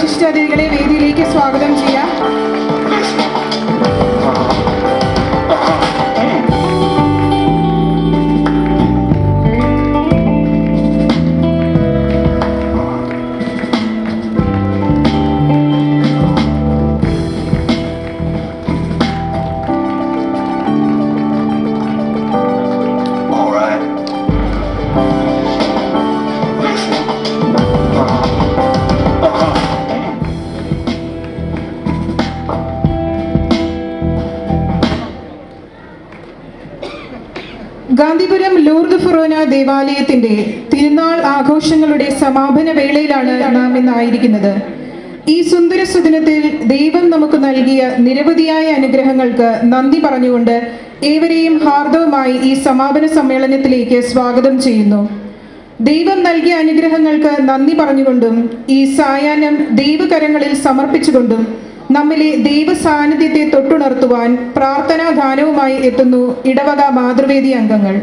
വിശിഷ്ട അതിഥികളെ വേദിയിലേക്ക് സ്വാഗതം ചെയ്യാം. ഗാന്ധിപുരം ലൂർദ് ഫൊറോന ദേവാലയത്തിന്റെ തിരുനാൾ ആഘോഷങ്ങളുടെ സമാപന വേളയിലാണ് നാം ഇന്നായിരിക്കുന്നത്. ഈ സുന്ദര സുദിനത്തിൽ ദൈവം നമുക്ക് നൽകിയ നിരവധിയായ അനുഗ്രഹങ്ങൾക്ക് നന്ദി പറഞ്ഞുകൊണ്ട് ഏവരെയും ഹാർദവമായി ഈ സമാപന സമ്മേളനത്തിലേക്ക് സ്വാഗതം ചെയ്യുന്നു. ദൈവം നൽകിയ അനുഗ്രഹങ്ങൾക്ക് നന്ദി പറഞ്ഞുകൊണ്ടും ഈ സായാഹ്നം ദൈവകരങ്ങളിൽ സമർപ്പിച്ചുകൊണ്ടും നമ്മിലെ ദൈവ സാന്നിധ്യത്തെ തൊട്ടുണർത്തുവാൻ പ്രാർത്ഥനാ ഗാനവുമായി എത്തുന്നു ഇടവക മാതൃവേദി അംഗങ്ങൾ.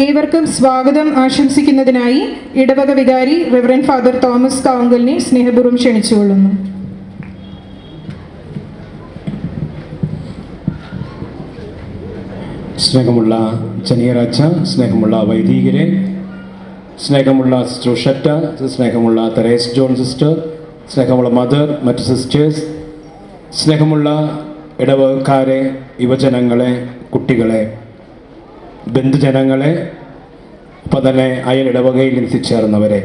ഏവർക്കും സ്വാഗതം ആശംസിക്കുന്നതിനായി ഇടവക വികാരി റെവറൻഡ് ഫാദർ തോമസ് കാവുങ്കലിനെ സ്നേഹപൂർവ്വം ക്ഷണിച്ചുകൊള്ളുന്നു. സ്നേഹമുള്ള ജനിയറാച്ച, സ്നേഹമുള്ള വൈദികരെ, സ്നേഹമുള്ള സിസ്റ്റർ ഉഷറ്റ, സ്നേഹമുള്ള തെരേസ് ജോൺ സിസ്റ്റർ, സ്നേഹമുള്ള മദർ, മറ്റ് സിസ്റ്റേഴ്സ്, സ്നേഹമുള്ള ഇടവകക്കാരെ, യുവജനങ്ങളെ, കുട്ടികളെ, ബന്ധുജനങ്ങളെ, ഒപ്പം തന്നെ അയൽ ഇടവകയിൽ എത്തിച്ചേർന്നവരെ,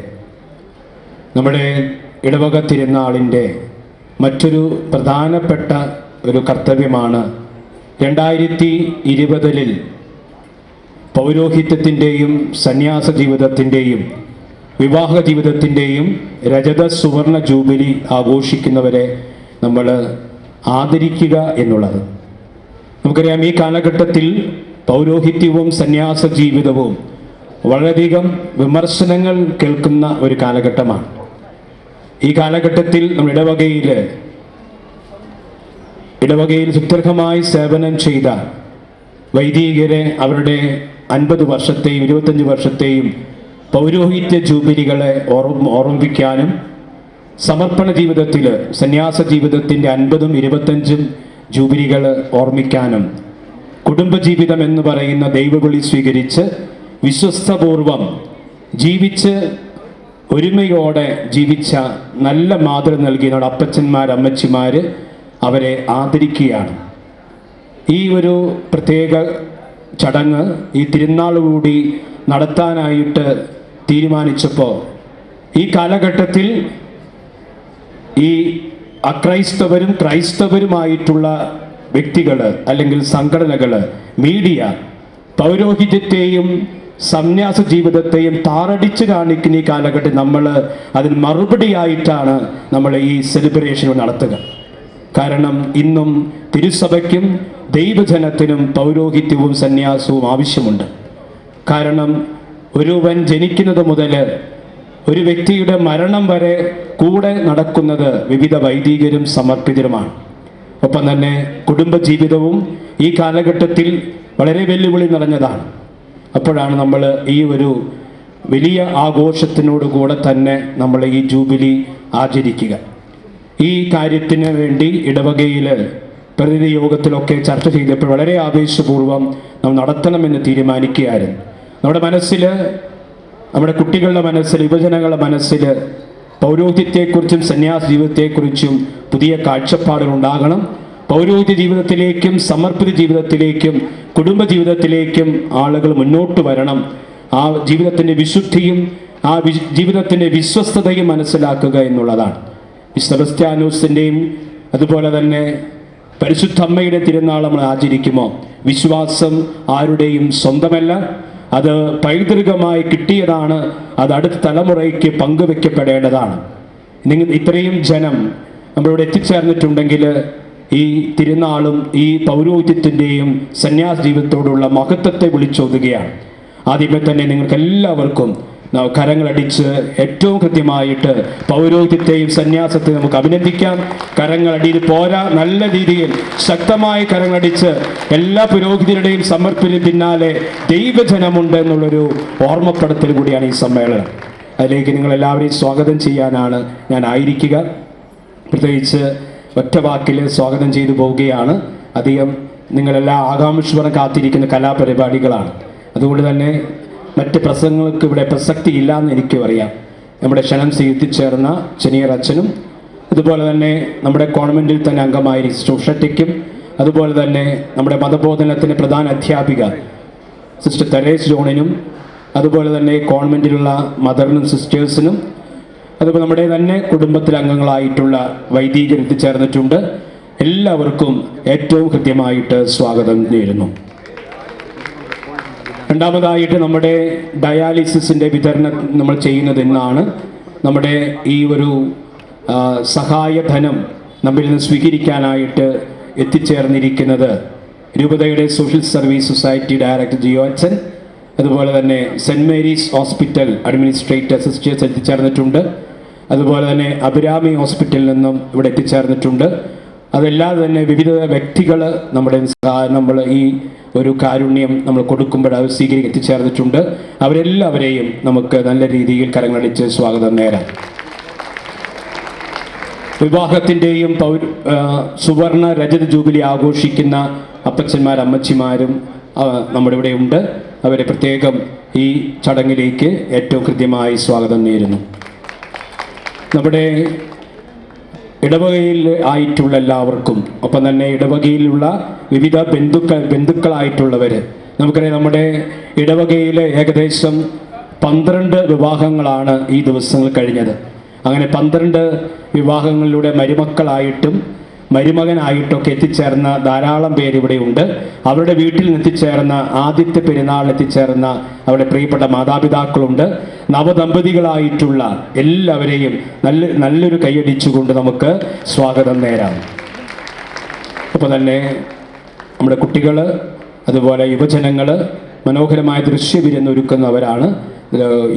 നമ്മുടെ ഇടവക തിരുനാളിൻ്റെ മറ്റൊരു പ്രധാനപ്പെട്ട ഒരു കർത്തവ്യമാണ് 2020 പൗരോഹിത്യത്തിൻ്റെയും സന്യാസ ജീവിതത്തിൻ്റെയും വിവാഹ ജീവിതത്തിൻ്റെയും രജത സുവർണ ജൂബിലി ആഘോഷിക്കുന്നവരെ നമ്മൾ ആദരിക്കുക എന്നുള്ളത്. നമുക്കറിയാം, ഈ കാലഘട്ടത്തിൽ പൗരോഹിത്യവും സന്യാസ ജീവിതവും വളരെയധികം വിമർശനങ്ങൾ കേൾക്കുന്ന ഒരു കാലഘട്ടമാണ്. ഈ കാലഘട്ടത്തിൽ നമ്മൾ ഇടവകയിൽ സുദീർഘമായി സേവനം ചെയ്ത വൈദികരെ അവരുടെ 50 വർഷത്തെയും 25 വർഷത്തെയും പൗരോഹിത്യ ജൂബിലികളെ ഓർമ്മിപ്പിക്കാനും, സമർപ്പണ ജീവിതത്തിൽ സന്യാസ ജീവിതത്തിൻ്റെ 50ഉം 25ഉം ജൂബിലികൾ ഓർമ്മിക്കാനും, കുടുംബജീവിതം എന്ന് പറയുന്ന ദൈവവിളി സ്വീകരിച്ച് വിശ്വസ്തപൂർവം ജീവിച്ച് ഒരുമയോടെ ജീവിച്ച നല്ല മാതൃക നൽകിയ നമ്മുടെ അപ്പച്ചന്മാർ, അമ്മച്ചിമാർ, അവരെ ആദരിക്കുകയാണ്. ഈ ഒരു പ്രത്യേക ചടങ്ങ് ഈ തിരുനാൾ കൂടി നടത്താനായിട്ട് തീരുമാനിച്ചപ്പോൾ ഈ കാലഘട്ടത്തിൽ ഈ അക്രൈസ്തവരും ക്രൈസ്തവരുമായിട്ടുള്ള വ്യക്തികൾ അല്ലെങ്കിൽ സംഘടനകൾ, മീഡിയ പൗരോഹിത്യത്തെയും സന്യാസ ജീവിതത്തെയും താറടിച്ച് കാണിക്കുന്ന ഈ കാലഘട്ടത്തിൽ നമ്മൾ അതിന് മറുപടിയായിട്ടാണ് നമ്മൾ ഈ സെലിബ്രേഷൻ നടത്തുക. കാരണം ഇന്നും തിരുസഭയ്ക്കും ദൈവജനത്തിനും പൗരോഹിത്യവും സന്യാസവും ആവശ്യമുണ്ട്. കാരണം ഒരുവൻ ജനിക്കുന്നത് മുതൽ ഒരു വ്യക്തിയുടെ മരണം വരെ കൂടെ നടക്കുന്നത് വിവിധ വൈദികരും സമർപ്പിതരുമാണ്. ഒപ്പം തന്നെ കുടുംബജീവിതവും ഈ കാലഘട്ടത്തിൽ വളരെ വെല്ലുവിളി നിറഞ്ഞതാണ്. അപ്പോഴാണ് നമ്മൾ ഈ ഒരു വലിയ ആഘോഷത്തിനോട് കൂടെ തന്നെ നമ്മൾ ഈ ജൂബിലി ആചരിക്കുക. ഈ കാര്യത്തിന് വേണ്ടി ഇടവകയിൽ പ്രതിനിധി യോഗത്തിലൊക്കെ ചർച്ച ചെയ്തപ്പോൾ വളരെ ആവേശപൂർവ്വം നാം നടത്തണമെന്ന് തീരുമാനിക്കുകയായിരുന്നു. നമ്മുടെ മനസ്സിൽ, നമ്മുടെ കുട്ടികളുടെ മനസ്സിൽ, യുവജനങ്ങളുടെ മനസ്സിൽ പൗരോഹിത്യത്തെക്കുറിച്ചും സന്യാസ ജീവിതത്തെക്കുറിച്ചും പുതിയ കാഴ്ചപ്പാടുകൾ ഉണ്ടാകണം. പൗരോഹിത്യ ജീവിതത്തിലേക്കും സമർപ്പിത ജീവിതത്തിലേക്കും കുടുംബജീവിതത്തിലേക്കും ആളുകൾ മുന്നോട്ട് വരണം. ആ ജീവിതത്തിൻ്റെ വിശുദ്ധിയും ആ ജീവിതത്തിൻ്റെ വിശ്വസ്തതയും മനസ്സിലാക്കുക എന്നുള്ളതാണ്. സെബസ്ത്യാനോസിൻ്റെയും അതുപോലെ തന്നെ പരിശുദ്ധ അമ്മയുടെ തിരുനാൾ നമ്മൾ ആചരിക്കുമോ, വിശ്വാസം ആരുടെയും സ്വന്തമല്ല, അത് പൈതൃകമായി കിട്ടിയതാണ്. അത് അടുത്ത തലമുറയ്ക്ക് പങ്കുവെക്കപ്പെടേണ്ടതാണ്. ഇത്രയും ജനം നമ്മളിവിടെ എത്തിച്ചേർന്നിട്ടുണ്ടെങ്കിൽ ഈ തിരുനാളും ഈ പൗരോഹിത്യത്തിൻ്റെയും സന്യാസ ജീവിതത്തോടുള്ള മഹത്വത്തെ വിളിച്ചോതുകയാണ്. ആദ്യമേ തന്നെ നിങ്ങൾക്ക് എല്ലാവർക്കും കരങ്ങളടിച്ച് ഏറ്റവും കൃത്യമായിട്ട് പൗരോഹിത്യത്തെയും സന്യാസത്തെയും നമുക്ക് അഭിനന്ദിക്കാം. കരങ്ങളടിയിൽ പോരാ, നല്ല രീതിയിൽ ശക്തമായി കരങ്ങളടിച്ച് എല്ലാ പുരോഹിതരുടെയും സമർപ്പണത്തിന് പിന്നാലെ ദൈവജനമുണ്ട് എന്നുള്ളൊരു ഓർമ്മപ്പെടുത്തൽ കൂടിയാണ് ഈ സമ്മേളനം. അതിലേക്ക് നിങ്ങളെല്ലാവരെയും സ്വാഗതം ചെയ്യാനാണ് ഞാൻ ആയിരിക്കുക. പ്രത്യേകിച്ച് ഒറ്റ വാക്കിൽ സ്വാഗതം ചെയ്തു പോവുകയാണ്. അധികം നിങ്ങളെല്ലാം ആകാംക്ഷപൂർവ്വം കാത്തിരിക്കുന്ന കലാപരിപാടികളാണ്. അതുകൊണ്ട് തന്നെ മറ്റ് പ്രസംഗങ്ങൾക്ക് ഇവിടെ പ്രസക്തി ഇല്ലയെന്ന് എനിക്കും അറിയാം. നമ്മുടെ ക്ഷണം സ്വീകരിച്ചേർന്ന ചെനിയർ അച്ഛനും അതുപോലെ തന്നെ നമ്മുടെ കോൺവെൻറ്റിൽ തന്നെ അംഗമായ സിസ്റ്റർ ഉഷറ്റയ്ക്കും അതുപോലെ തന്നെ നമ്മുടെ മതബോധനത്തിൻ്റെ പ്രധാന അധ്യാപിക സിസ്റ്റർ തെരേസ് ജോണിനും അതുപോലെ തന്നെ കോൺവെൻറ്റിലുള്ള മദറിനും സിസ്റ്റേഴ്സിനും അതുപോലെ നമ്മുടെ തന്നെ കുടുംബത്തിലെ അംഗങ്ങളായിട്ടുള്ള വൈദികർ എത്തിച്ചേർന്നിട്ടുണ്ട്. എല്ലാവർക്കും ഏറ്റവും കൃത്യമായിട്ട് സ്വാഗതം നേരുന്നു. രണ്ടാമതായിട്ട് നമ്മുടെ ഡയാലിസിസിൻ്റെ വിതരണം നമ്മൾ ചെയ്യുന്നത് എന്നാണ്. നമ്മുടെ ഈ ഒരു സഹായധനം നമ്മിൽ നിന്ന് സ്വീകരിക്കാനായിട്ട് എത്തിച്ചേർന്നിരിക്കുന്നത് രൂപതയുടെ social service society director Jio അച്ഛൻ, അതുപോലെ തന്നെ saint Mary's hospital administrator sisters എത്തിച്ചേർന്നിട്ടുണ്ട്. അതുപോലെ തന്നെ അഭിരാമി ഹോസ്പിറ്റലിൽ നിന്നും ഇവിടെ എത്തിച്ചേർന്നിട്ടുണ്ട്. അതല്ലാതെ തന്നെ വിവിധ വ്യക്തികൾ നമ്മൾ ഈ ഒരു കാരുണ്യം നമ്മൾ കൊടുക്കുമ്പോൾ അത് എത്തിച്ചേർന്നിട്ടുണ്ട്. അവരെല്ലാവരെയും നമുക്ക് നല്ല രീതിയിൽ കരങ്ങളടിച്ച് സ്വാഗതം നേരാം. വിവാഹത്തിൻ്റെയും സുവർണ രജത ജൂബിലി ആഘോഷിക്കുന്ന അപ്പച്ചന്മാർ, അമ്മച്ചിമാരും നമ്മുടെ ഇവിടെ ഉണ്ട്. അവരെ പ്രത്യേകം ഈ ചടങ്ങിലേക്ക് ഏറ്റവും കൃത്യമായി സ്വാഗതം നേരുന്നു. നമ്മുടെ ഇടവകയിൽ ആയിട്ടുള്ള എല്ലാവർക്കും, ഒപ്പം തന്നെ ഇടവകയിലുള്ള വിവിധ ബന്ധുക്കളായിട്ടുള്ളവർ, നമുക്കറിയാം നമ്മുടെ ഇടവകയിൽ ഏകദേശം 12 വിവാഹങ്ങളാണ് ഈ ദിവസങ്ങൾ കഴിഞ്ഞത്. അങ്ങനെ 12 വിവാഹങ്ങളിലൂടെ മരുമക്കളായിട്ടും മരുമകനായിട്ടൊക്കെ എത്തിച്ചേർന്ന ധാരാളം പേര് ഇവിടെ ഉണ്ട്. അവരുടെ വീട്ടിൽ എത്തിച്ചേർന്ന ആദ്യത്തെ പെരുന്നാൾ എത്തിച്ചേർന്ന അവരുടെ പ്രിയപ്പെട്ട മാതാപിതാക്കളുണ്ട്. നവദമ്പതികളായിട്ടുള്ള എല്ലാവരെയും നല്ലൊരു കൈയടിച്ചുകൊണ്ട് നമുക്ക് സ്വാഗതം നേരാം. അപ്പോൾ തന്നെ നമ്മുടെ കുട്ടികൾ, അതുപോലെ യുവജനങ്ങൾ മനോഹരമായ ദൃശ്യവിരുന്നൊരുക്കുന്നവരാണ്.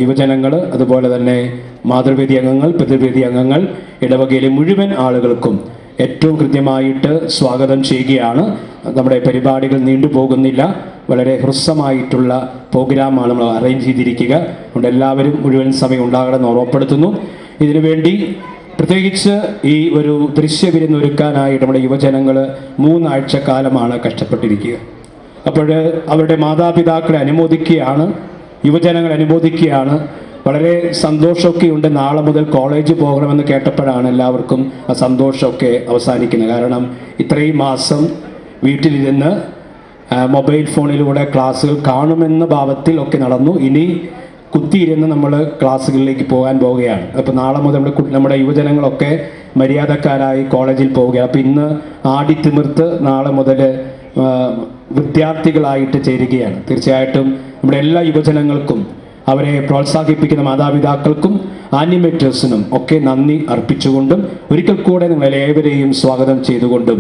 യുവജനങ്ങൾ, അതുപോലെ തന്നെ മാതൃവേദി അംഗങ്ങൾ, പിതൃവേദി അംഗങ്ങൾ, ഇടവകയിലെ മുഴുവൻ ആളുകൾക്കും ഏറ്റവും കൃത്യമായിട്ട് സ്വാഗതം ചെയ്യുകയാണ്. നമ്മുടെ പരിപാടികൾ നീണ്ടുപോകുന്നില്ല. വളരെ ഹ്രസ്വമായിട്ടുള്ള പ്രോഗ്രാമാണ് നമ്മൾ അറേഞ്ച് ചെയ്തിരിക്കുക. അതുകൊണ്ട് എല്ലാവരും മുഴുവൻ സമയം ഉണ്ടാകണമെന്ന് ഓർമ്മപ്പെടുത്തുന്നു. ഇതിനുവേണ്ടി പ്രത്യേകിച്ച് ഈ ഒരു ദൃശ്യവിരുന്നൊരുക്കാനായിട്ട് നമ്മുടെ യുവജനങ്ങൾ 3 ആഴ്ചക്കാലമാണ് കഷ്ടപ്പെട്ടിരിക്കുക. അപ്പോൾ അവരുടെ മാതാപിതാക്കളെ അനുമോദിക്കുകയാണ്, യുവജനങ്ങൾ അനുമോദിക്കുകയാണ്. വളരെ സന്തോഷമൊക്കെ ഉണ്ട്. നാളെ മുതൽ കോളേജ് പോകണമെന്ന് കേട്ടപ്പോഴാണ് എല്ലാവർക്കും ആ സന്തോഷമൊക്കെ അവസാനിക്കുന്നത്. കാരണം ഇത്രയും മാസം വീട്ടിലിരുന്ന് മൊബൈൽ ഫോണിലൂടെ ക്ലാസ്സുകൾ കാണുമെന്ന ഭാവത്തിൽ ഒക്കെ നടന്നു. ഇനി കുത്തിയിരുന്ന് നമ്മൾ ക്ലാസ്സുകളിലേക്ക് പോകാൻ പോവുകയാണ്. അപ്പോൾ നാളെ മുതൽ നമ്മുടെ യുവജനങ്ങളൊക്കെ മര്യാദക്കാരായി കോളേജിൽ പോവുകയാണ്. അപ്പോൾ ഇന്ന് ആടിത്തിമിർത്ത് നാളെ മുതൽ വിദ്യാർത്ഥികളായിട്ട് ചേരുകയാണ്. തീർച്ചയായിട്ടും നമ്മുടെ എല്ലാ യുവജനങ്ങൾക്കും, അവരെ പ്രോത്സാഹിപ്പിക്കുന്ന മാതാപിതാക്കൾക്കും ആനിമേറ്റേഴ്സിനും ഒക്കെ നന്ദി അർപ്പിച്ചുകൊണ്ടും ഒരിക്കൽ കൂടെ നിങ്ങളേവരെയും സ്വാഗതം ചെയ്തുകൊണ്ടും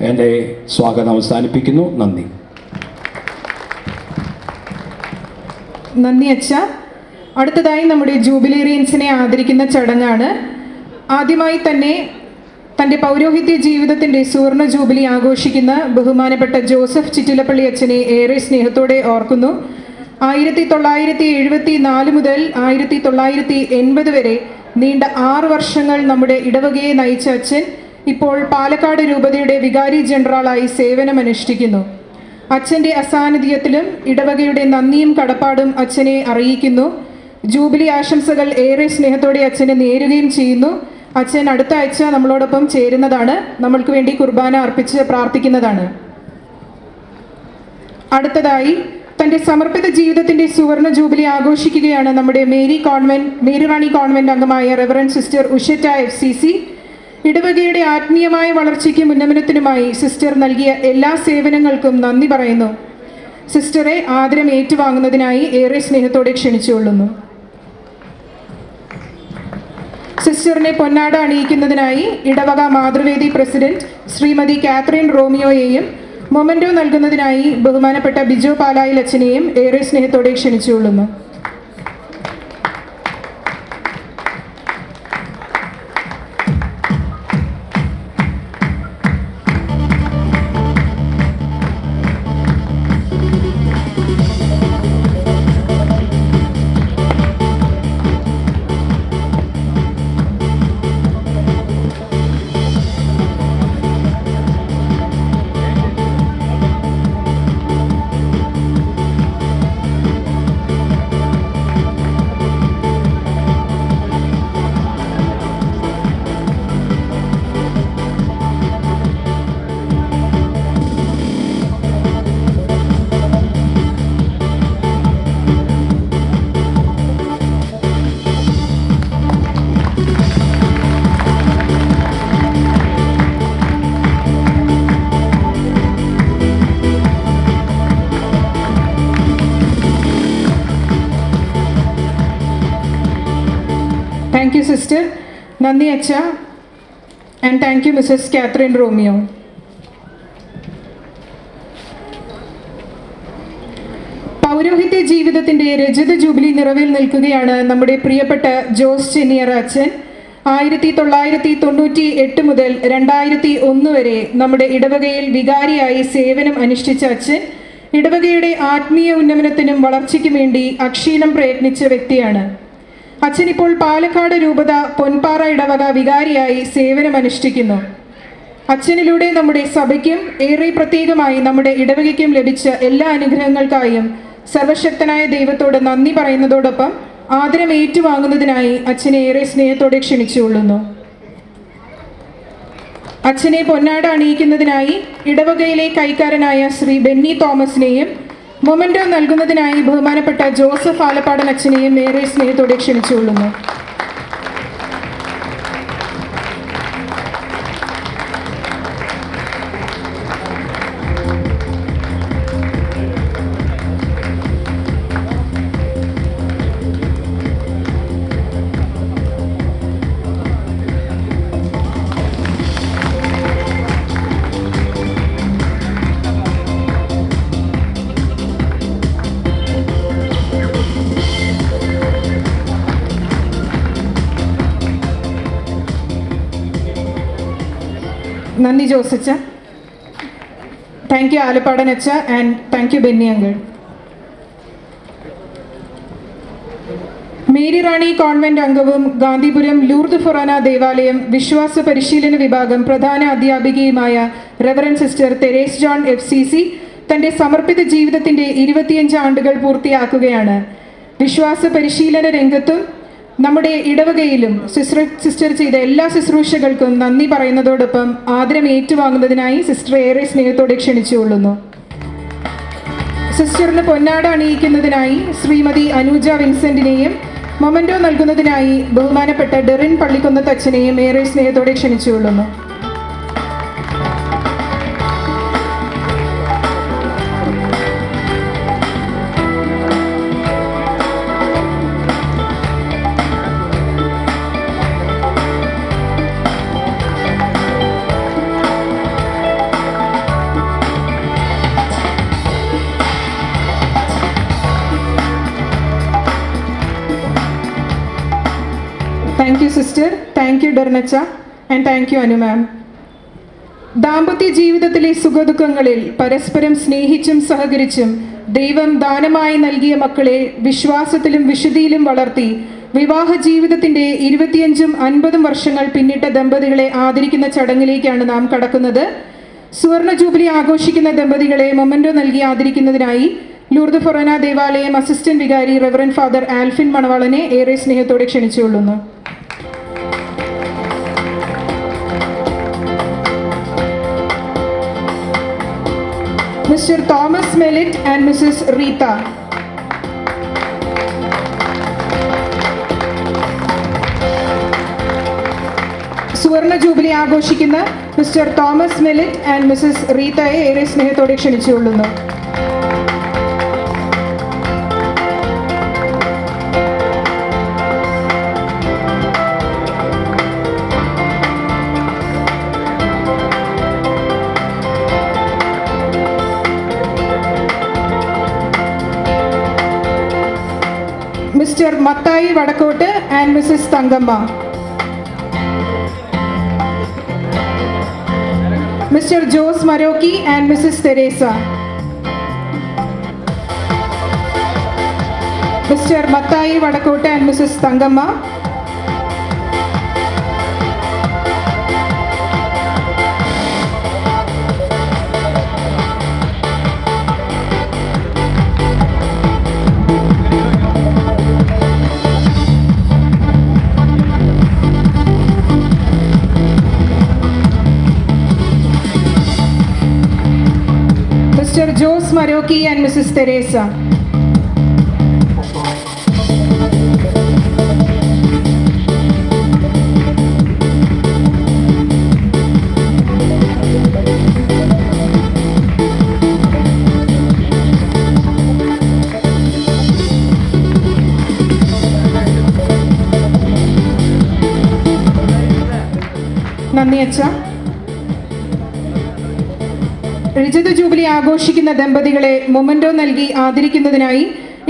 എൻ്റെ സ്വാഗതം അവസാനിപ്പിക്കുന്നു. നന്ദി. നന്ദി അച്ഛ. അടുത്തതായി നമ്മുടെ ജൂബിലേറിയൻസിനെ ആദരിക്കുന്ന ചടങ്ങാണ്. ആദ്യമായി തന്നെ തൻ്റെ പൗരോഹിത്യ ജീവിതത്തിൻ്റെ സുവർണ ജൂബിലി ആഘോഷിക്കുന്ന ബഹുമാനപ്പെട്ട ജോസഫ് ചിറ്റിലപ്പള്ളി അച്ഛനെ ഏറെ സ്നേഹത്തോടെ ഓർക്കുന്നു. 1974 മുതൽ 1980 വരെ നീണ്ട 6 വർഷങ്ങൾ നമ്മുടെ ഇടവകയെ നയിച്ച അച്ഛൻ ഇപ്പോൾ പാലക്കാട് രൂപതയുടെ വികാരി ജനറലായി സേവനമനുഷ്ഠിക്കുന്നു. അച്ഛൻ്റെ അസാന്നിധ്യത്തിലും ഇടവകയുടെ നന്ദിയും കടപ്പാടും അച്ഛനെ അറിയിക്കുന്നു. ജൂബിലി ആശംസകൾ ഏറെ സ്നേഹത്തോടെ അച്ഛനെ നേരുകയും ചെയ്യുന്നു. അച്ഛൻ അടുത്ത ആഴ്ച നമ്മളോടൊപ്പം ചേരുന്നതാണ്. നമ്മൾക്ക് വേണ്ടി കുർബാന അർപ്പിച്ച് പ്രാർത്ഥിക്കുന്നതാണ്. അടുത്തതായി തൻ്റെ സമർപ്പിത ജീവിതത്തിൻ്റെ സുവർണ ജൂബിലി ആഘോഷിക്കുകയാണ് നമ്മുടെ മേരി റാണി കോൺവെന്റ് അംഗമായ റെവറൻഡ് സിസ്റ്റർ ഉഷറ്റ FCC. ഇടവകയുടെ ആത്മീയമായ വളർച്ചയ്ക്കും ഉന്നമനത്തിനുമായി സിസ്റ്റർ നൽകിയ എല്ലാ സേവനങ്ങൾക്കും നന്ദി പറയുന്നു. സിസ്റ്ററെ ആദരം ഏറ്റുവാങ്ങുന്നതിനായി ഏറെ സ്നേഹത്തോടെ ക്ഷണിച്ചുകൊള്ളുന്നു. സിസ്റ്ററിനെ പൊന്നാട അണിയിക്കുന്നതിനായി ഇടവക മാതൃവേദി പ്രസിഡന്റ് ശ്രീമതി കാത്രീൻ റോമിയോയെയും മൊമെന്റോ നൽകുന്നതിനായി ബഹുമാനപ്പെട്ട ബിജോ പാലായിൽ അച്ഛനെയും ഏറെ സ്നേഹത്തോടെ ക്ഷണിച്ചുകൊള്ളുന്നു. Thank you, sister. Nandi Acha. And thank you, Mrs. Catherine Romeo. പൗരോഹിത്യ ജീവിതത്തിൻ്റെ രജത ജൂബിലി നിറവിൽ നിൽക്കുകയാണ് നമ്മുടെ പ്രിയപ്പെട്ട ജോസ് ചെന്നിയർ അച്ഛൻ. 1998 മുതൽ 2001 വരെ നമ്മുടെ ഇടവകയിൽ വികാരിയായി സേവനം അനുഷ്ഠിച്ച അച്ഛൻ ഇടവകയുടെ ആത്മീയ ഉന്നമനത്തിനും വളർച്ചയ്ക്കും വേണ്ടി അക്ഷീണം പ്രയത്നിച്ച വ്യക്തിയാണ്. അച്ഛൻ ഇപ്പോൾ പാലക്കാട് രൂപത പൊൻപാറ ഇടവക വികാരിയായി സേവനമനുഷ്ഠിക്കുന്നു. അച്ഛനിലൂടെ നമ്മുടെ സഭയ്ക്കും ഏറെ പ്രത്യേകമായി നമ്മുടെ ഇടവകയ്ക്കും ലഭിച്ച എല്ലാ അനുഗ്രഹങ്ങൾക്കായും സർവശക്തനായ ദൈവത്തോട് നന്ദി പറയുന്നതോടൊപ്പം ആദരം ഏറ്റുവാങ്ങുന്നതിനായി അച്ഛനെ ഏറെ സ്നേഹത്തോടെ ക്ഷണിച്ചുകൊള്ളുന്നു. അച്ഛനെ പൊന്നാട അണിയിക്കുന്നതിനായി ഇടവകയിലെ കൈക്കാരനായ ശ്രീ ബെന്നി തോമസിനെയും മൊമെന്റോ നൽകുന്നതിനായി ബഹുമാനപ്പെട്ട ജോസഫ് ആലപ്പാടൻ അച്ഛനെയും ഏറെ സ്നേഹത്തോടെ ക്ഷണിച്ചുകൊള്ളുന്നു. നന്ദി ജോസച്ച. താങ്ക് യു ആലപ്പാടൻ അച്ഛ and thank you Benny uncle. Mary Rani convent അംഗവും ഗാന്ധിപുരം ലൂർദ് ഫൊറാന ദേവാലയം വിശ്വാസ പരിശീലന വിഭാഗം പ്രധാന അധ്യാപികയുമായ reverend sister Therese John FCC തൻ്റെ സമർപ്പിത ജീവിതത്തിൻ്റെ 25 ആണ്ടുകൾ പൂർത്തിയാക്കുകയാണ്. വിശ്വാസ പരിശീലന രംഗത്തും നമ്മുടെ ഇടവകയിലും സിസ്റ്റർ ചെയ്ത എല്ലാ ശുശ്രൂഷകൾക്കും നന്ദി പറയുന്നതോടൊപ്പം ആദരം ഏറ്റുവാങ്ങുന്നതിനായി സിസ്റ്റർ ഏറെ സ്നേഹത്തോടെ ക്ഷണിച്ചുകൊള്ളുന്നു. സിസ്റ്ററിന് പൊന്നാട അണിയിക്കുന്നതിനായി ശ്രീമതി അനൂജ വിൻസെന്റിനെയും മൊമെന്റോ നൽകുന്നതിനായി ബഹുമാനപ്പെട്ട ഡെറിൻ പള്ളിക്കുന്നത്ത് അച്ഛനെയും ഏറെ സ്നേഹത്തോടെ ക്ഷണിച്ചുകൊള്ളുന്നു. Thank you sister, thank you ഡെർനച്ച and thank you Anu ma'am. ദാമ്പത്യ ജീവിതത്തിലെ സുഖദുഃഖങ്ങളിൽ പരസ്പരം സ്നേഹിച്ചും സഹകരിച്ചും ദൈവം ദാനമായി നൽകിയ മക്കളെ വിശ്വാസത്തിലും വിശുദ്ധിയിലും വളർത്തി വിവാഹ ജീവിതത്തിൻ്റെ 25ഉം 50ഉം വർഷങ്ങൾ പിന്നിട്ട ദമ്പതികളെ ആദരിക്കുന്ന ചടങ്ങിലേക്കാണ് നാം കടക്കുന്നത്. സുവർണ ജൂബിലി ആഘോഷിക്കുന്ന ദമ്പതികളെ മൊമെന്റോ നൽകി ആദരിക്കുന്നതിനായി ലൂർദ് ഫൊറാന ദേവാലയം അസിസ്റ്റന്റ് വികാരി റെവറൻ ഫാദർ ആൽഫിൻ മണവാളനെ ഏറെ സ്നേഹത്തോടെ ക്ഷണിച്ചുകൊള്ളുന്നു. Mr Thomas Melit and Mrs Reetha. സുവർണ ജൂബിലി ആഘോഷിക്കുന്ന Mr Thomas Melit and Mrs റീത്തയെ ഏറെ സ്നേഹത്തോടെ ക്ഷണിച്ചുകൊള്ളുന്നു. Mr Mathai Vadakkott and Mrs Thankamma. Mr Jose Marokki and Mrs Theresa. Mr Mathai Vadakkott and Mrs Thankamma. Mr. Jose Maroki and Mrs. Teresa. നന്ദി അച്ഛ. രജത ജൂബിലി ആഘോഷിക്കുന്ന ദമ്പതികളെ മൊമെന്റോ നൽകി ആദരിക്കുന്നതിനായി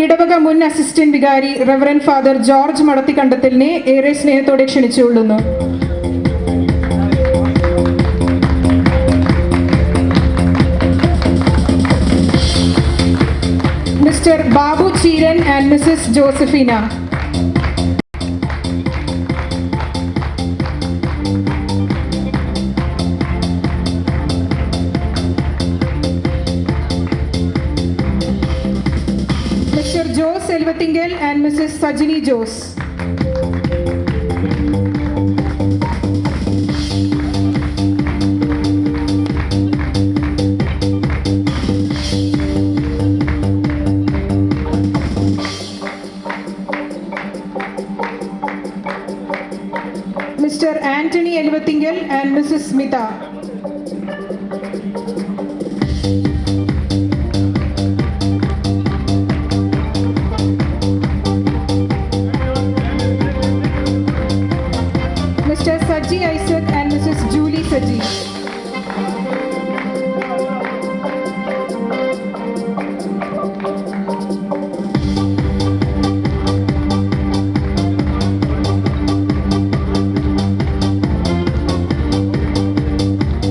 ഇടവക മുൻ അസിസ്റ്റന്റ് വികാരി റെവറൻ ഫാദർ ജോർജ് മടത്തിക്കണ്ടത്തിലിനെ ഏറെ സ്നേഹത്തോടെ ക്ഷണിച്ചുകൊള്ളുന്നു. Mr Babu Cheeran and Mrs Josephina. Mrs. Sajini Jose. Mr. Anthony Elvathingal and Mrs. Smita. Mr. Saji Isaac and Mrs. Julie Saji.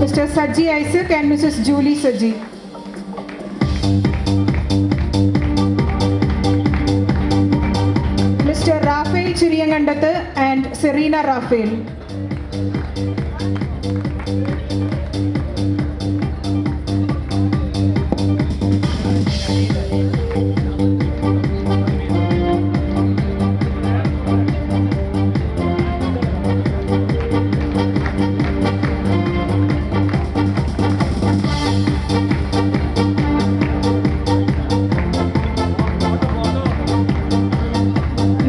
Mr. Saji Isaac and Mrs. Julie Saji. Mr. Raphael Chiriyangandathu and Serena Raphael.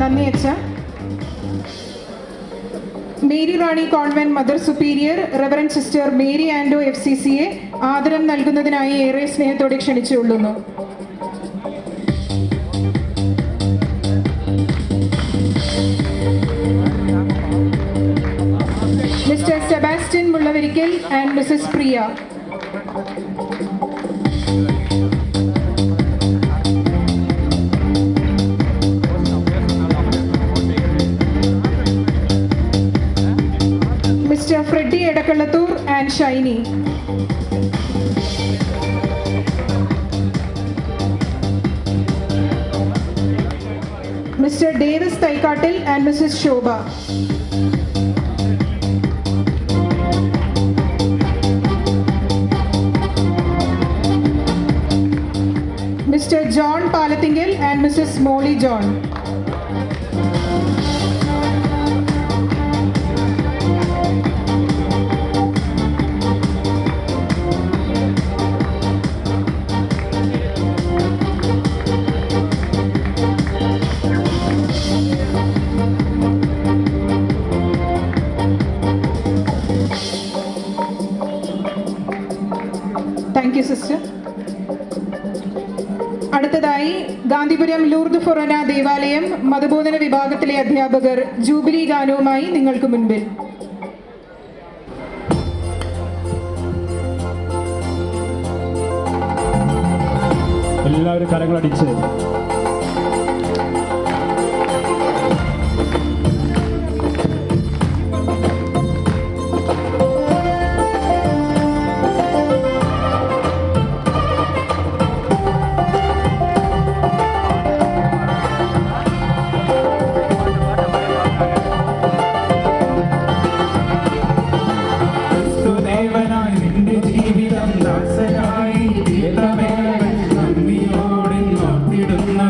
നന്ദി അച്ഛ. Mary Rani convent mother superior reverend sister Mary Ando FCCയെ ആദരം നൽകുന്നതിനായി ഏറെ സ്നേഹത്തോടെ ക്ഷണിച്ചുകൊള്ളുന്നു. Mr Sebastian Mullavarikkal and Mrs Priya. Mr. Freddy Edakallathur and Shiny. Mr. Davis Thaikattil and Mrs. Shobha. Mr. John Palathingal and Mrs. Molly John. Thank you sister. അടുത്തതായി ഗാന്ധിപുരം ലൂർദ് ഫൊറോന ദേവാലയം മതബോധന വിഭാഗത്തിലെ അധ്യാപകർ ജൂബിലി ഗാനവുമായി നിങ്ങൾക്ക് മുൻപിൽ. എല്ലാവരും കരങ്ങളടിച്ച് ജീവിതം ദാസനായി നന്ദിയോടെ നോട്ടിടുന്ന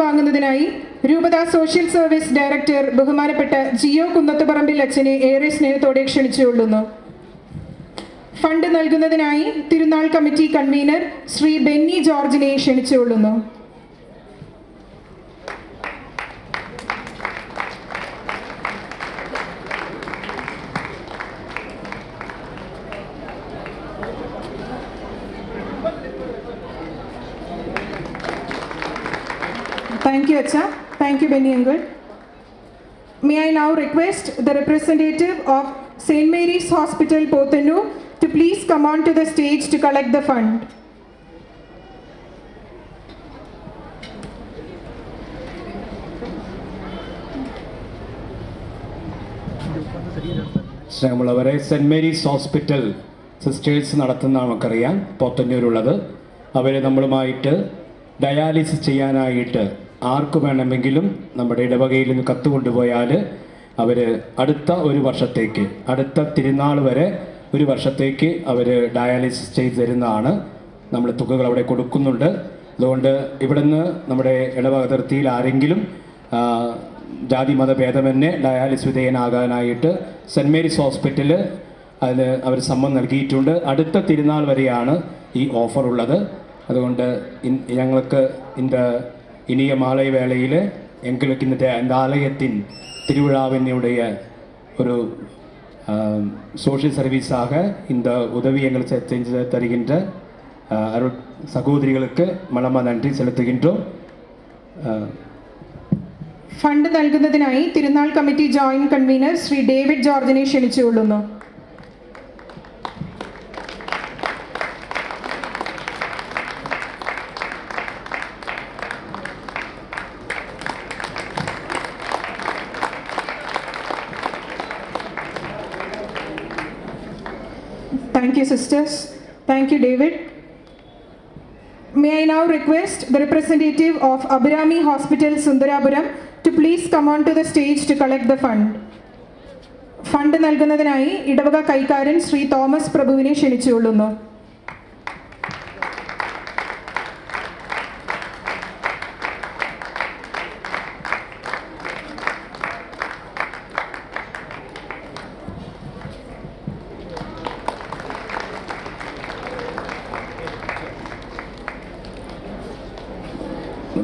ഏറ്റുവാങ്ങുന്നതിനായി രൂപത സോഷ്യൽ സർവീസ് ഡയറക്ടർ ബഹുമാനപ്പെട്ട ജിയോ കുന്നത്തുപറമ്പിൽ അച്ഛനെ ഏറെ സ്നേഹത്തോടെ ക്ഷണിച്ചുകൊള്ളുന്നു. ഫണ്ട് നൽകുന്നതിനായി തിരുനാൾ കമ്മിറ്റി കൺവീനർ ശ്രീ ബെന്നി ജോർജിനെ ക്ഷണിച്ചുകൊള്ളുന്നു. Thank you, Acha. Thank you, Benny Uncle. May I now request the representative of St. Mary's Hospital, Pothanur, to please come on to the stage to collect the fund. സ്നേഹമുള്ളവരെ, cent Mary's hospital sisters നടത്തുന്ന നമുക്കറിയാം പോത്തന്നൂരുള്ളത്. അവരെ നമ്മളുമായിട്ട് dialysis ചെയ്യാനായിട്ട് ആർക്ക് വേണമെങ്കിലും നമ്മുടെ ഇടവകയിൽ നിന്ന് കത്ത് കൊണ്ടുപോയാൽ അവർ അടുത്ത ഒരു വർഷത്തേക്ക്, അടുത്ത തിരുനാൾ വരെ ഒരു വർഷത്തേക്ക് അവർ ഡയാലിസിസ് ചെയ്ത് തരുന്നതാണ്. നമ്മൾ തുകകൾ അവിടെ കൊടുക്കുന്നുണ്ട്. അതുകൊണ്ട് ഇവിടുന്ന് നമ്മുടെ ഇടവക അതിർത്തിയിൽ ആരെങ്കിലും ജാതി മതഭേദമന്യേ ഡയാലിസിസ് വിധേയനാകാനായിട്ട് സെൻറ് മേരീസ് ഹോസ്പിറ്റൽ അതിന് അവർ സമ്മതം നൽകിയിട്ടുണ്ട്. അടുത്ത തിരുനാൾ വരെയാണ് ഈ ഓഫർ ഉള്ളത്. അതുകൊണ്ട് ഞങ്ങൾക്ക് இனிய மாலை வேளையில் எங்களுக்கு இந்த ஆலயத்தின் திருவிழாவினுடைய ஒரு சோஷியல் சர்வீஸாக இந்த உதவி எங்களுக்கு செஞ்சு தருகின்ற அருள் சகோதரிகளுக்கு மனமாக நன்றி செலுத்துகின்றோம். ഫണ്ട് നൽകുന്നതിനായി തിരുനാൾ committee joint convener Shri David ജോർജിനെ ക്ഷണിച്ചുകൊള്ളുന്നു. Thank you, sisters. Thank you, David. May I now request the representative of Abhirami Hospital, Sundarapuram, to please come on to the stage to collect the fund. Fund നൽകുന്നതിനായി ഇടവക കൈക്കാരൻ Shri Thomas പ്രഭുവിനെ ക്ഷണിച്ചുകൊള്ളുന്നു.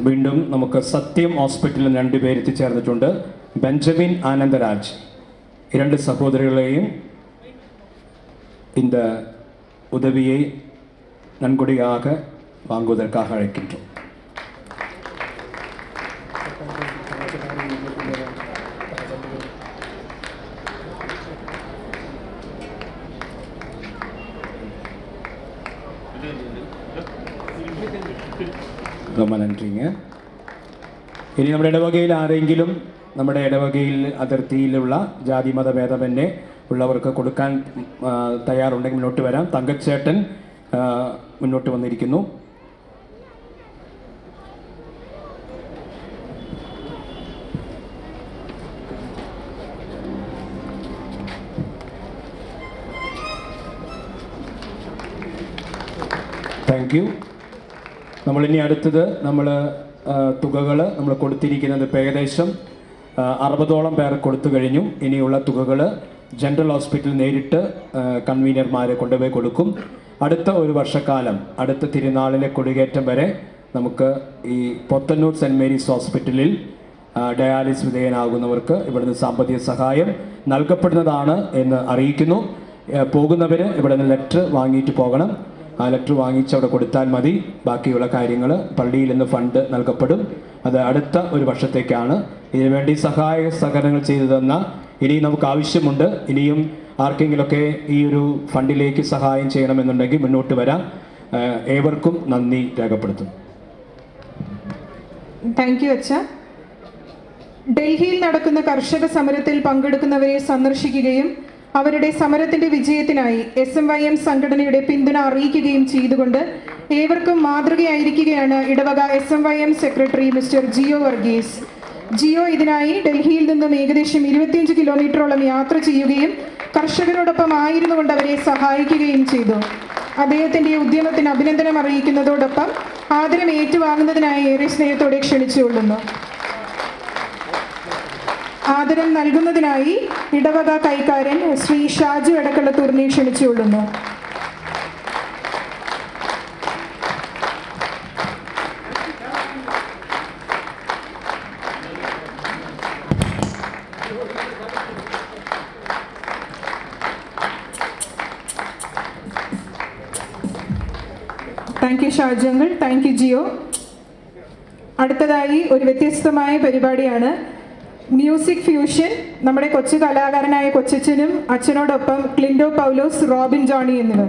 വീണ്ടും നമുക്ക് സത്യം ഹോസ്പിറ്റലിൽ 2 പേർ എത്തിച്ചേർന്നിട്ടുണ്ട്. Benjamin Anandaraj. ഈ 2 സഹോദരങ്ങളെയും இந்த உதவியை நன்கொடையாக வாங்குவதற்காக அழைக்கின்றோம். ரொம்ப നന്ദിங்க. ഇനി നമ്മുടെ ഇടവകയിൽ ആരെങ്കിലും നമ്മുടെ ഇടവകയിൽ അതിർത്തിയിലുള്ള ജാതി മതഭേദമന്യേ ഉള്ളവർക്ക് കൊടുക്കാൻ തയ്യാറുണ്ടെങ്കിൽ മുന്നോട്ട് വരാം. തങ്കച്ചേട്ടൻ മുന്നോട്ട് വന്നിരിക്കുന്നു. Thank you. നമ്മളിനി അടുത്തത് തുകകൾ നമ്മൾ കൊടുത്തിരിക്കുന്നത് ഇപ്പോൾ ഏകദേശം 60ഓളം പേർ കൊടുത്തു കഴിഞ്ഞു. ഇനിയുള്ള തുകകൾ ജനറൽ ഹോസ്പിറ്റൽ നേരിട്ട് കൺവീനർമാരെ കൊണ്ടുപോയി കൊടുക്കും. അടുത്ത ഒരു വർഷക്കാലം, അടുത്ത തിരുനാളിലെ കൊടികേറ്റം വരെ നമുക്ക് ഈ പോത്തന്നൂർ സെൻറ് മേരീസ് ഹോസ്പിറ്റലിൽ ഡയാലിസിസ് വിധേയനാകുന്നവർക്ക് ഇവിടുന്ന് സാമ്പത്തിക സഹായം നൽകപ്പെടുന്നതാണ് എന്ന് അറിയിക്കുന്നു. പോകുന്നവർ ഇവിടെ നിന്ന് ലെറ്റർ വാങ്ങിയിട്ട് പോകണം. ആ ലെറ്റർ വാങ്ങിച്ച് അവിടെ കൊടുത്താൽ മതി. ബാക്കിയുള്ള കാര്യങ്ങൾ പള്ളിയിൽ നിന്ന് ഫണ്ട് നൽകപ്പെടും. അത് അടുത്ത ഒരു വർഷത്തേക്കാണ്. ഇതിനുവേണ്ടി സഹകരണങ്ങൾ ചെയ്തു തന്ന ഇനി നമുക്ക് ആവശ്യമുണ്ട്. ഇനിയും ആർക്കെങ്കിലുമൊക്കെ ഈ ഒരു ഫണ്ടിലേക്ക് സഹായം ചെയ്യണമെന്നുണ്ടെങ്കിൽ മുന്നോട്ട് വരാം. ഏവർക്കും നന്ദി രേഖപ്പെടുത്തുന്നു. താങ്ക് യു അച്ഛ. ഡൽഹിയിൽ നടക്കുന്ന കർഷക സമരത്തിൽ പങ്കെടുക്കുന്നവരെ സന്ദർശിക്കുകയും അവരുടെ സമരത്തിന്റെ വിജയത്തിനായി SMYM സംഘടനയുടെ പിന്തുണ അറിയിക്കുകയും ചെയ്തുകൊണ്ട് ഏവർക്കും മാതൃകയായിരിക്കുകയാണ് ഇടവക SMYM secretary mister Jio Varghese. Jio ഇതിനായി ഡൽഹിയിൽ നിന്നും ഏകദേശം 25 കിലോമീറ്ററോളം യാത്ര ചെയ്യുകയും കർഷകരോടൊപ്പം ആയിരുന്നു കൊണ്ട് അവരെ സഹായിക്കുകയും ചെയ്തു. അദ്ദേഹത്തിന്റെ ഉദ്യമത്തിന് അഭിനന്ദനം അറിയിക്കുന്നതോടൊപ്പം ആദരം ഏറ്റുവാങ്ങുന്നതിനായി ഏറെ സ്നേഹത്തോടെ ക്ഷണിച്ചുകൊള്ളുന്നു. ആദരം നൽകുന്നതിനായി ഇടവക കൈക്കാരൻ ശ്രീ ഷാജു എടക്കളത്തൂരിനെ ക്ഷണിച്ചുകൊള്ളുന്നു. Thank you Shaju uncle. Thank you Jio. അടുത്തതായി ഒരു വ്യത്യസ്തമായ പരിപാടിയാണ് മ്യൂസിക് ഫ്യൂഷൻ. നമ്മുടെ കൊച്ചു കലാകാരനായ കൊച്ചച്ഛനും അച്ഛനോടൊപ്പം ക്ലിൻഡോ പൗലോസ്, റോബിൻ ജോണി എന്നിവർ.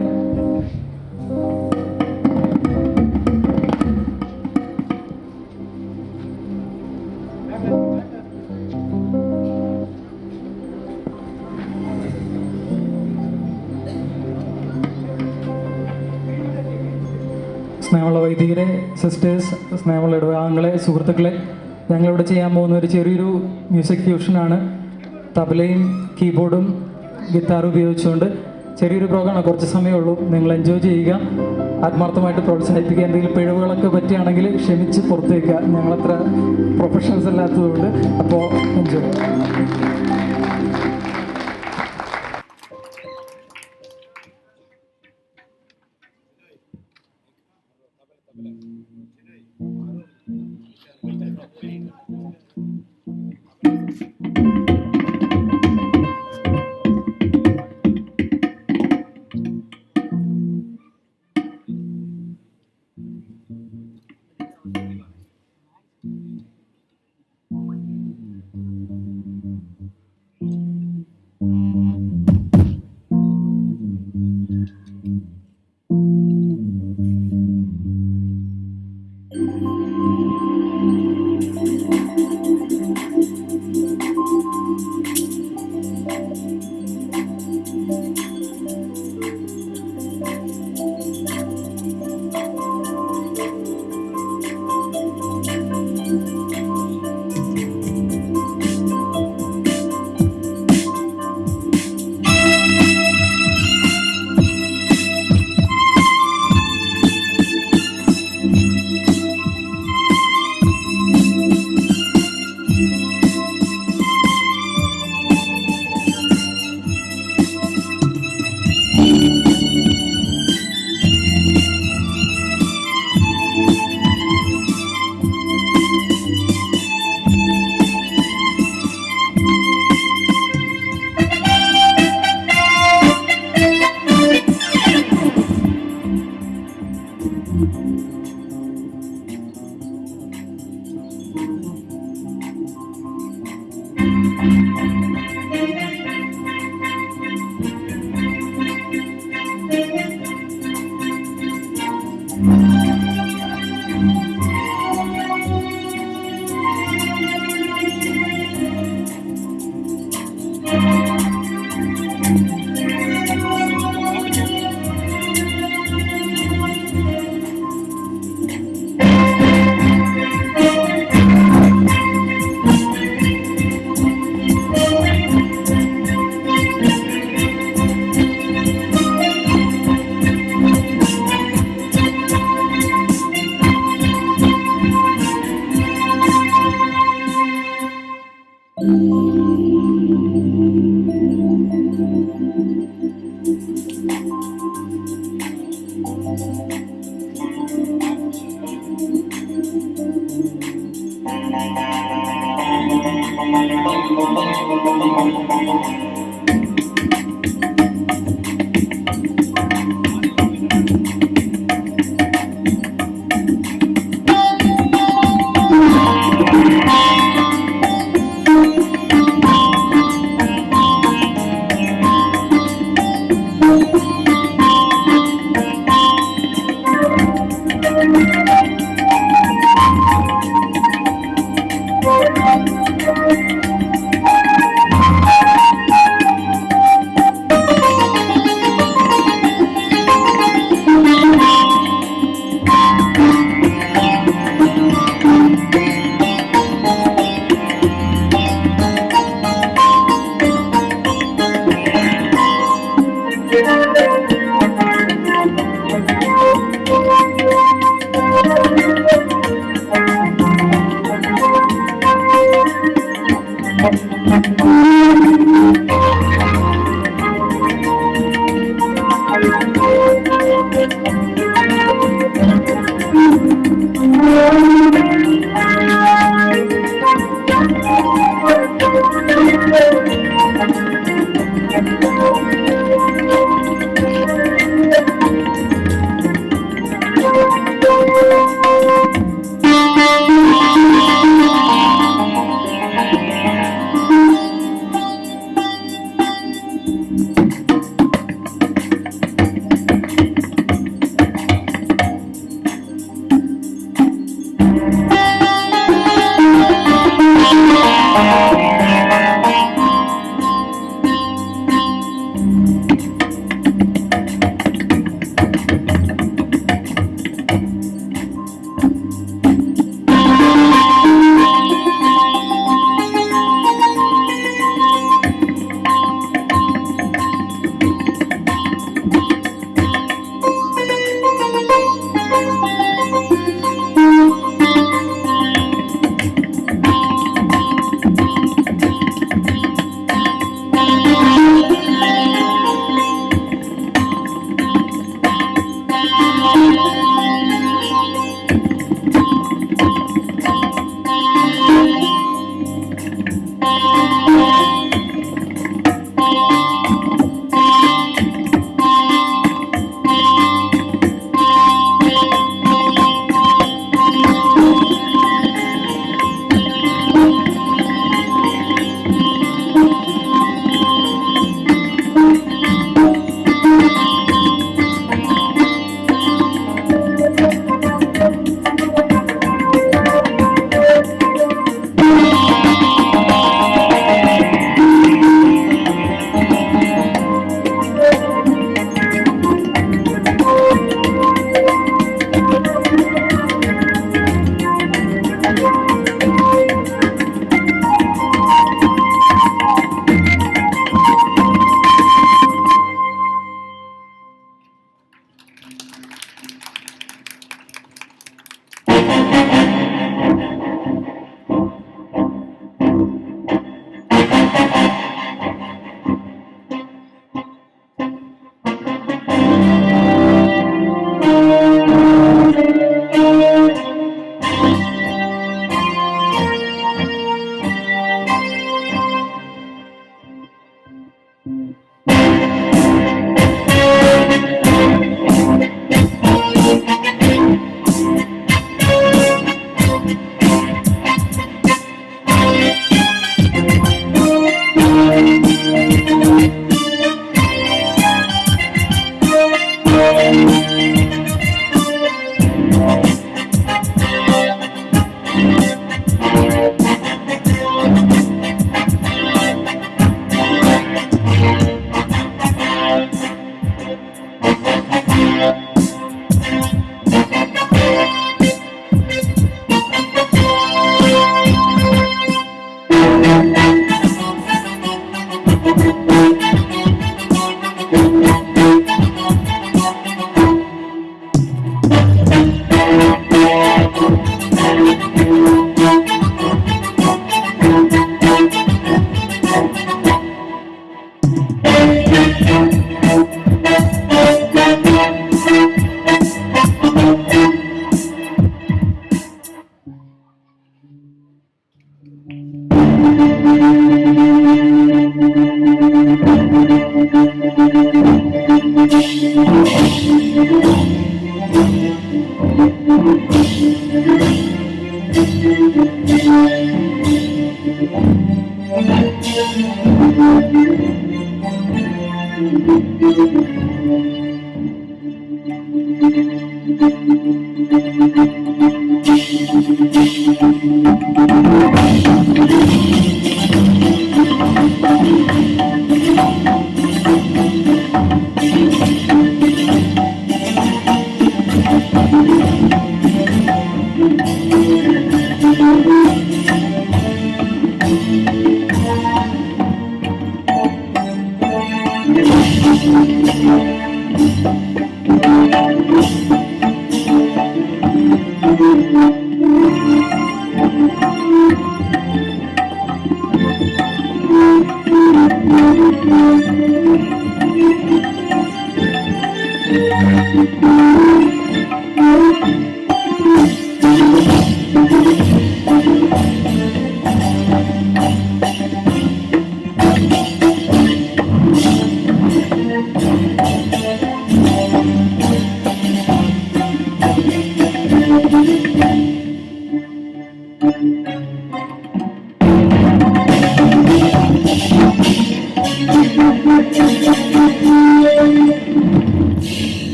സ്നേഹമുള്ള വൈദികരെ, സിസ്റ്റേഴ്സ്, സ്നേഹമുള്ള ഇടവകാംഗങ്ങളെ, സുഹൃത്തുക്കളെ, ഞങ്ങളിവിടെ ചെയ്യാൻ പോകുന്ന ഒരു ചെറിയൊരു മ്യൂസിക് ഫ്യൂഷനാണ്. തബലയും കീബോർഡും ഗിത്താറും ഉപയോഗിച്ചുകൊണ്ട് ചെറിയൊരു പ്രോഗ്രാമാണ്. കുറച്ച് സമയമേ ഉള്ളൂ. നിങ്ങൾ എൻജോയ് ചെയ്യുക, ആത്മാർത്ഥമായിട്ട് പ്രോത്സാഹിപ്പിക്കുക. എന്തെങ്കിലും പിഴവുകളൊക്കെ പറ്റുകയാണെങ്കിൽ ക്ഷമിച്ച് പുറത്ത് വയ്ക്കുക. ഞങ്ങളത്ര പ്രൊഫഷണൽസ് അല്ലാത്തതുകൊണ്ട്. അപ്പോൾ enjoy.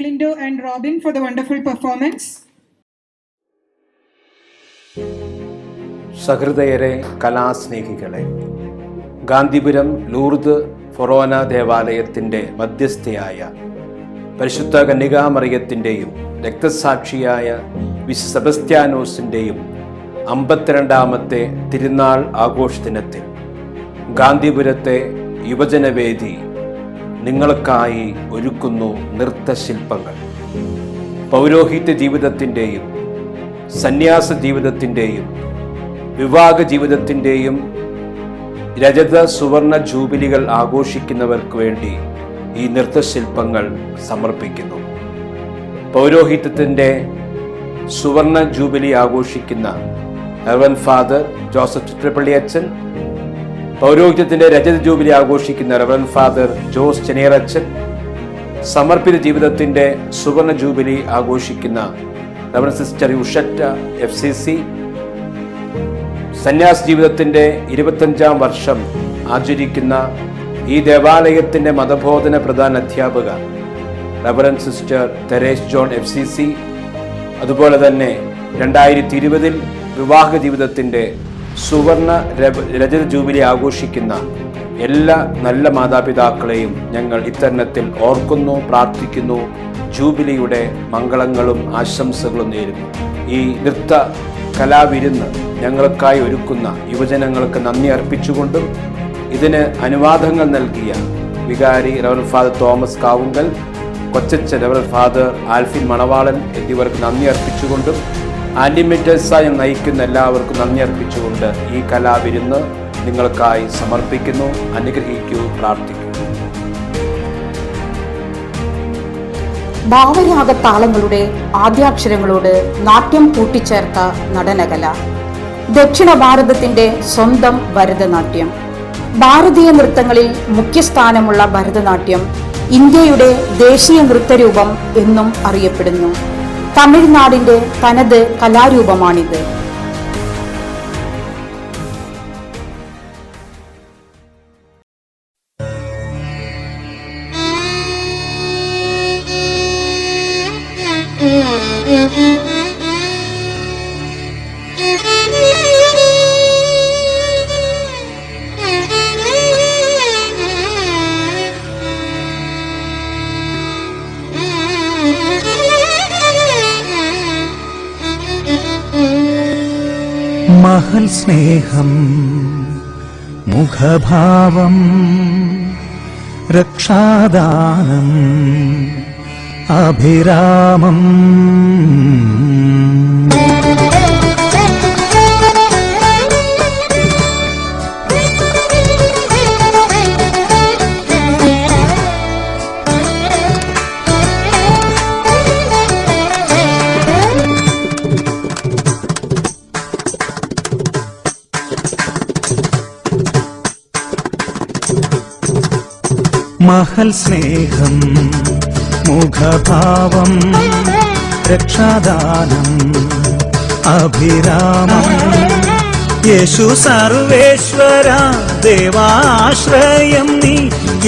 Clinto and Robin for the wonderful performance. സഹൃദയരെ, കലാസ്നേഹികളെ, ഗാന്ധിപുരം ലൂർദ് ഫൊറോന ദേവാലയത്തിൻ്റെ മധ്യസ്ഥയായ പരിശുദ്ധ കന്യകാമറിയത്തിൻ്റെയും രക്തസാക്ഷിയായ വിശുദ്ധ സെബസ്ത്യാനോസിൻ്റെയും 52ാമത്തെ തിരുനാൾ ആഘോഷദിനത്തിൽ ഗാന്ധിപുരത്തെ യുവജനവേദി നിങ്ങൾക്കായി ഒരുക്കുന്നു നൃത്തശില്പങ്ങൾ. പൗരോഹിത്യ ജീവിതത്തിൻ്റെയും സന്യാസ ജീവിതത്തിൻ്റെയും വിവാഹ ജീവിതത്തിൻ്റെയും രജത സുവർണ ജൂബിലികൾ ആഘോഷിക്കുന്നവർക്ക് വേണ്ടി ഈ നൃത്തശില്പങ്ങൾ സമർപ്പിക്കുന്നു. പൗരോഹിത്യത്തിൻ്റെ സുവർണ ജൂബിലി ആഘോഷിക്കുന്ന റവറൻഡ് ഫാദർ ജോസഫ് ചിത്രപ്പള്ളി അച്ഛൻ, പൗരോഹിത്യത്തിൻ്റെ രജത ജൂബിലി ആഘോഷിക്കുന്ന റവറൻഡ് ഫാദർ ജോസ് ചെനേറച്ചൻ, സമർപ്പിത ജീവിതത്തിൻ്റെ സുവർണ ജൂബിലി ആഘോഷിക്കുന്ന റവറൻഡ് സിസ്റ്റർ ഉഷറ്റ FCC, സന്യാസ ജീവിതത്തിൻ്റെ 25ാം വർഷം ആചരിക്കുന്ന ഈ ദേവാലയത്തിൻ്റെ മതബോധന പ്രധാന അധ്യാപക reverend sister Therese John FCC, അതുപോലെ തന്നെ 2020 വിവാഹ ജീവിതത്തിൻ്റെ സുവർണ രജത ജൂബിലി ആഘോഷിക്കുന്ന എല്ലാ നല്ല മാതാപിതാക്കളെയും ഞങ്ങൾ ഇത്തരുണത്തിൽ ഓർക്കുന്നു, പ്രാർത്ഥിക്കുന്നു. ജൂബിലിയുടെ മംഗളങ്ങളും ആശംസകളും നേരുന്നു. ഈ നൃത്ത കലാവിരുന്ന് ഞങ്ങൾക്കായി ഒരുക്കുന്ന യുവജനങ്ങൾക്ക് നന്ദി അർപ്പിച്ചുകൊണ്ടും ഇതിന് അനുവാദങ്ങൾ നൽകിയ വികാരി റവറൻഡ് ഫാദർ തോമസ് കാവുങ്കൽ, കൊച്ചച്ഛൻ റവറൻഡ് ഫാദർ ആൽഫിൻ മണവാളൻ എന്നിവർക്ക് നന്ദി അർപ്പിച്ചുകൊണ്ടും ആൻറ്റിമേറ്റേഴ്സായി നയിക്കുന്ന എല്ലാവർക്കും നന്ദി അർപ്പിച്ചുകൊണ്ട് ഈ കലാവിരുന്ന് നിങ്ങൾക്കായി സമർപ്പിക്കുന്നു. അനുഗ്രഹിക്കൂ, പ്രാർത്ഥിക്കൂ. ഭാവരാഗത്താളങ്ങളുടെ ആദ്യാക്ഷരങ്ങളോട് നാട്യം കൂട്ടിച്ചേർത്ത നടനകല, ദക്ഷിണ ഭാരതത്തിന്റെ സ്വന്തം ഭരതനാട്യം. ഭാരതീയ നൃത്തങ്ങളിൽ മുഖ്യസ്ഥാനമുള്ള ഭരതനാട്യം ഇന്ത്യയുടെ ദേശീയ നൃത്തരൂപം എന്നും അറിയപ്പെടുന്നു. തമിഴ്നാടിന്റെ തനത് കലാരൂപമാണിത്. മഹൽ സ്നേഹം മുഖഭാവം രക്ഷാദാനം അഭിരാമം മഹൽ സ്നേഹം മുഖഭാവം രക്ഷാദാനം അഭിരാമം യേശു സർവേശ്വര ദേവാശ്രയം നീ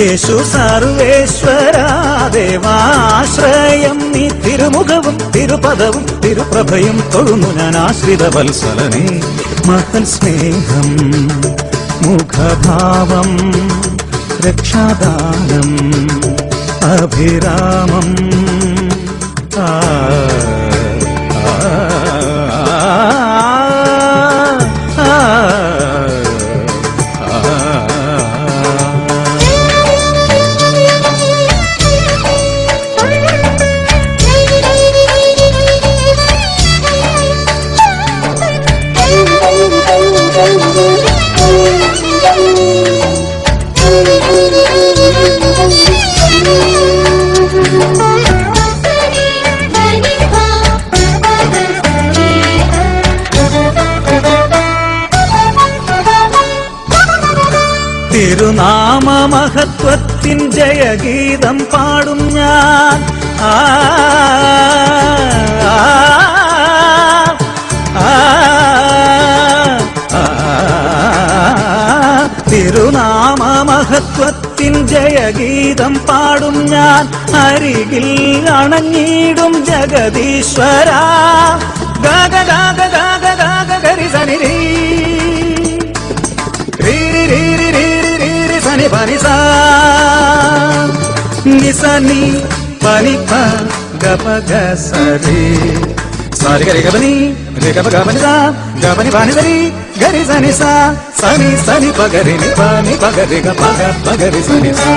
യേശു സർവേശ്വര ദേവാശ്രയം നീ തിരുമുഖവും തിരുപദവും തിരുപ്രഭയും തൊഴുന്നു ഞാൻ ആശ്രിത വത്സലനേ മഹൽ സ്നേഹം മുഖഭാവം രക്ഷാദാനം അഭിരാമം തിരുനാമ മഹത്വത്തിൻ ജയഗീതം പാടും ഞാൻ തിരുനാമ മഹത്വത്തിൻ ത്യാഗത്തിൻ ജയഗീതം പാടും ഞാൻ അരികിൽ അണഞ്ഞിടും ജഗദീശ്വര ഗഗ ഗഗ ഗഗ ഗഗ ഗരി സനി രീ രീ രീ രീ രീ രീ രീ സനി പനി സാ നി സനി പനി പ ഗപ ഗ സരി സാരി ഗരി ഗപനി രി ഗപ ഗപനി സാ ഗപനി പനി സരി ഗരി സനി സാ സനി സനി പഗരി നി പനി പഗരി ഗ പഗ പഗരി സനി സാ.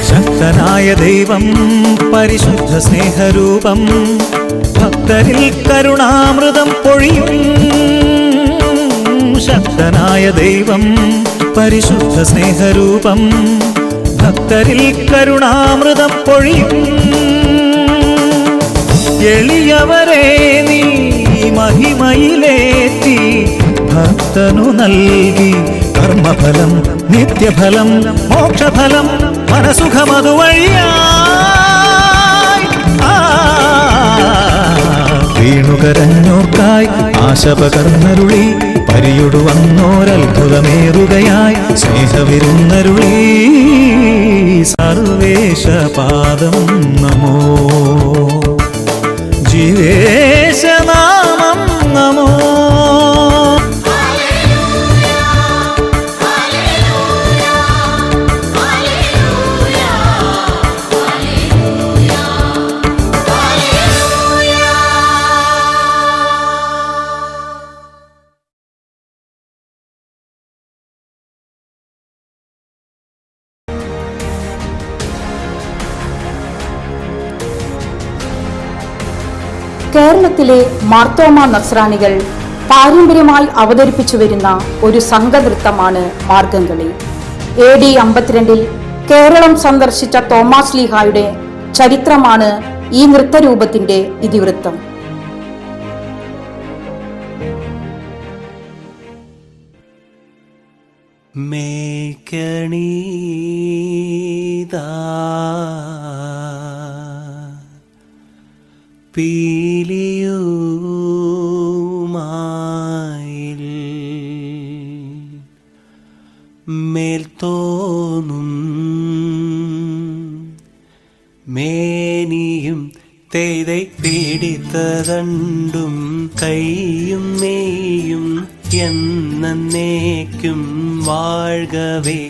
ശക്തനായ ദൈവം പരിശുദ്ധ സ്നേഹരൂപം ഭക്തരിൽ കരുണാമൃതം പൊഴിയും. ശക്തനായ ദൈവം പരിശുദ്ധ സ്നേഹരൂപം ഭക്തരിൽ കരുണാമൃതം പൊഴിയും. എളിയവരെ നീ മഹിമയിലേറ്റി ഭക്തനു നൽകി കർമ്മഫലം നിത്യഫലം മോക്ഷഫലം മനസുഖമതുവഴിയായി. വീണുകരഞ്ഞോർക്കായി ആശ പകർന്നരുളി പരിയൊടു വന്നോരത്ഭുതമേറുകയായി സ്നേഹവിരുന്നരുളി. സർവേശ പാദം നമോ ജീവേശനാമം നമോ. കേരളത്തിലെ മാർത്തോമ നസ്രാണികൾ പാരമ്പര്യമായി അവതരിപ്പിച്ചു വരുന്ന ഒരു സംഘനൃത്തമാണ് മാർഗംകളി. AD 52 കേരളം സന്ദർശിച്ച തോമാസ് ലീഹായുടെ ചരിത്രമാണ് ഈ നൃത്തരൂപത്തിന്റെ ഇതിവൃത്തം. മേക്കണീതാ പീലിയുമായിൽ മേൽത്തോന്നും മേനിയും തേதை പിടിത്തതണ്ടും കൈയും മേയും എന്നേക്കും വാഴ്കവേ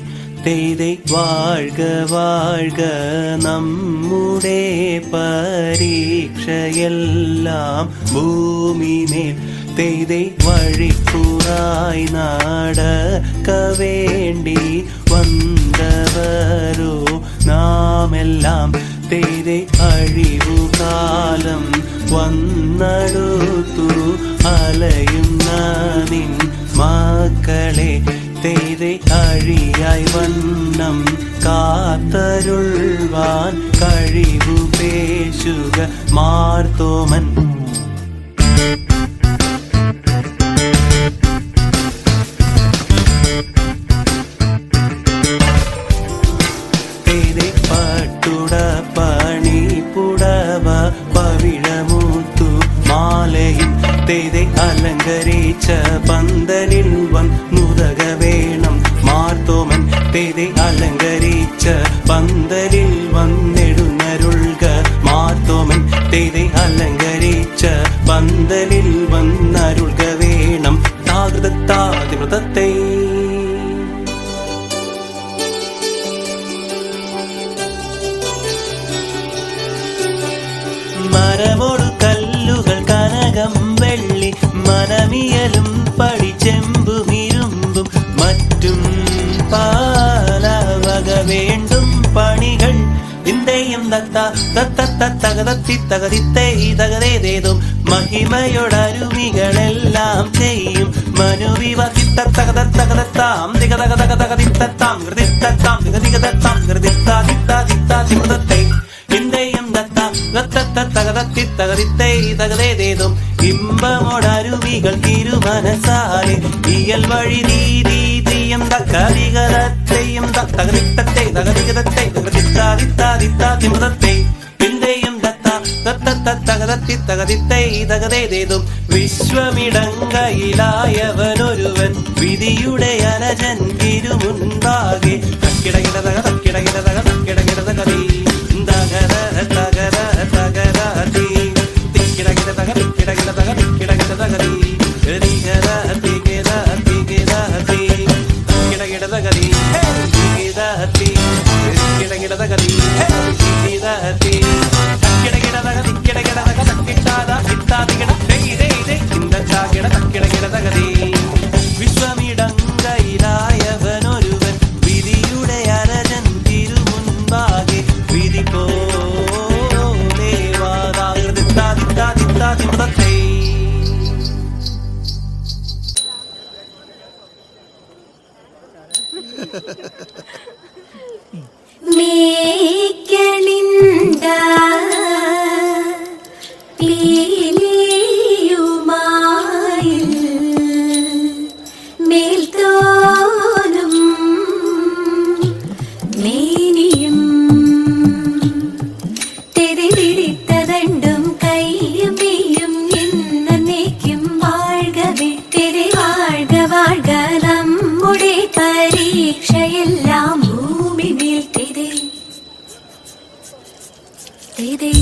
തേதை വാഴ്ക വാഴ്ക നമ്മുടെ പരീക്ഷയെല്ലാം ഭൂമിമേൽ തേதை വഴിക്കുറായി നടക്ക വേണ്ടി വന്നവരോ നാമെല്ലാം തേதை അഴിവുകാലം വന്നടുത്തു അലയുന്ന നിൻ മക്കളെ തേதை അഴിയായി വണ്ണം കാത്തരുൾവാൻ കഴിവു പേശുക മാർത്തോമൻ. തേதை പട്ടുട പണി പുടവ പവിഴമൂത്തു മാലയും തേதை അലങ്കരിച്ച പന്തലിൽ വന്നുതക വേണം മാർത്തോമൻ. തേதை അലങ്കരിച്ച പന്തലിൽ വന്നെഴുന്നരുൾക മാർത്തോമൻ. തേதை അലങ്കരിച്ച പന്തലിൽ വന്നരുൾക വേണം താകൃതത്താതിവ്രതത്തെ. മരമോടു കല്ലുകൾ കനകം വെള്ളി മനമിയലും പടിച്ചെമ്പും ഇരുമ്പും മറ്റും പാലവക വേണ്ടും പണികൾ ഇന്ത ഇന്ത്യയും തകതത്തി തകതിത്തേ തകതേതേതും മഹിമയോടരുവികളെല്ലാം ചെയ്യും മനുവിവസിത്ത തകതത്താം തികതകതകതകതിത്താം കൃതിത്താം തികതികതത്താം കൃതിത്താതിത്താതിത്താതിമൃതത്തെ ഇന്ത്യയും തകതത്തി തകതിത്തേ തകതേതേതും ഇമ്പമോടരുവികൾ തിരുമനസാലെ ഇയൽ വഴി നീതിയും തകതികതത്തെയും തകതിത്തത്തെ തകതികതത്തെ കൃതിത്താതിത്താതിത്താതിമൃതത്തെ ഇന്ത്യയും തകതത്തി തകതിത്തൈ തകതേതേതും വിശ്വമിടങ്കയിലായവനൊരുവൻ വിധിയുടെ അനജൻ തിരുമുൻപാകെ തക്കിടകിടതക തക്കിടകിടതക തക്കിടകിടതകതീ തകര തകര തകരാതി തിക്കിടകിടതക തിക്കിടകിടതക തിക്കിടകിടതകതീ തികര തികര തികരാതി തിക്കിടകിടതകതീ തികരാതി തിക്കിടകിടതകതീ തികരാതി വിശ്വമിടങ്കയിലായവനൊരുവൻ വിധിയുടെ അരജൻ തിരുമുൻപാകെ വിധി പോലെ വാദാകൃതിത്താതിത്താതിത്താതിമൃതത്തെ മേക്കണിണ്ട പീലിയുമായി മേൽത്തോലും മേനിയും തെരിപിടിത്തതണ്ടും കൈയും മെയ്യും എന്നേക്കും വാഴ്കവേ തെരി വാഴ്ക വാഴ്ക നമ്മുടെ പരീക്ഷയെല്ലാം ഭൂമി മേൽ തെരേ തെരേ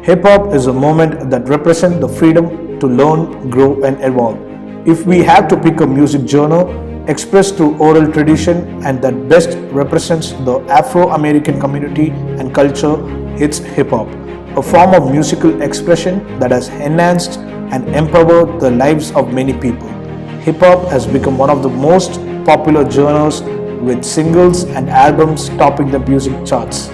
Hip hop is a movement that represents the freedom to learn, grow, and evolve. If we have to pick a music genre expressed through oral tradition and that best represents the Afro-American community and culture, it's hip hop, a form of musical expression that has enhanced and empowered the lives of many people. Hip hop has become one of the most popular genres, with singles and albums topping the music charts.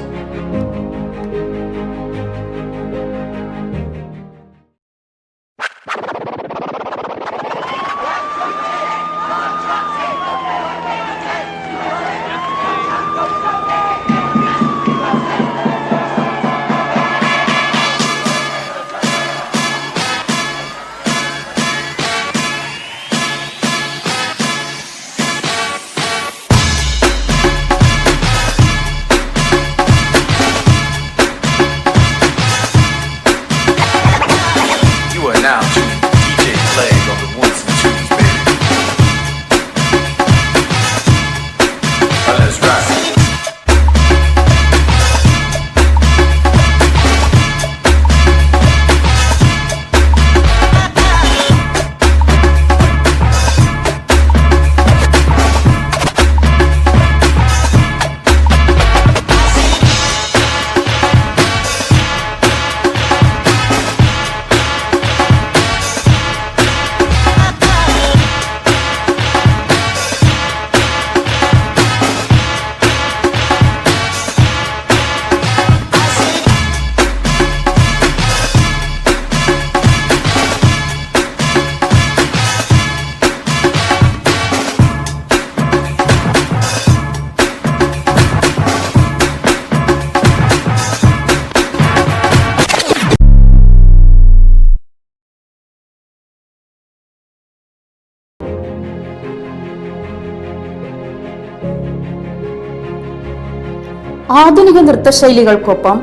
ആധുനിക നൃത്തശൈലികൾക്കൊപ്പം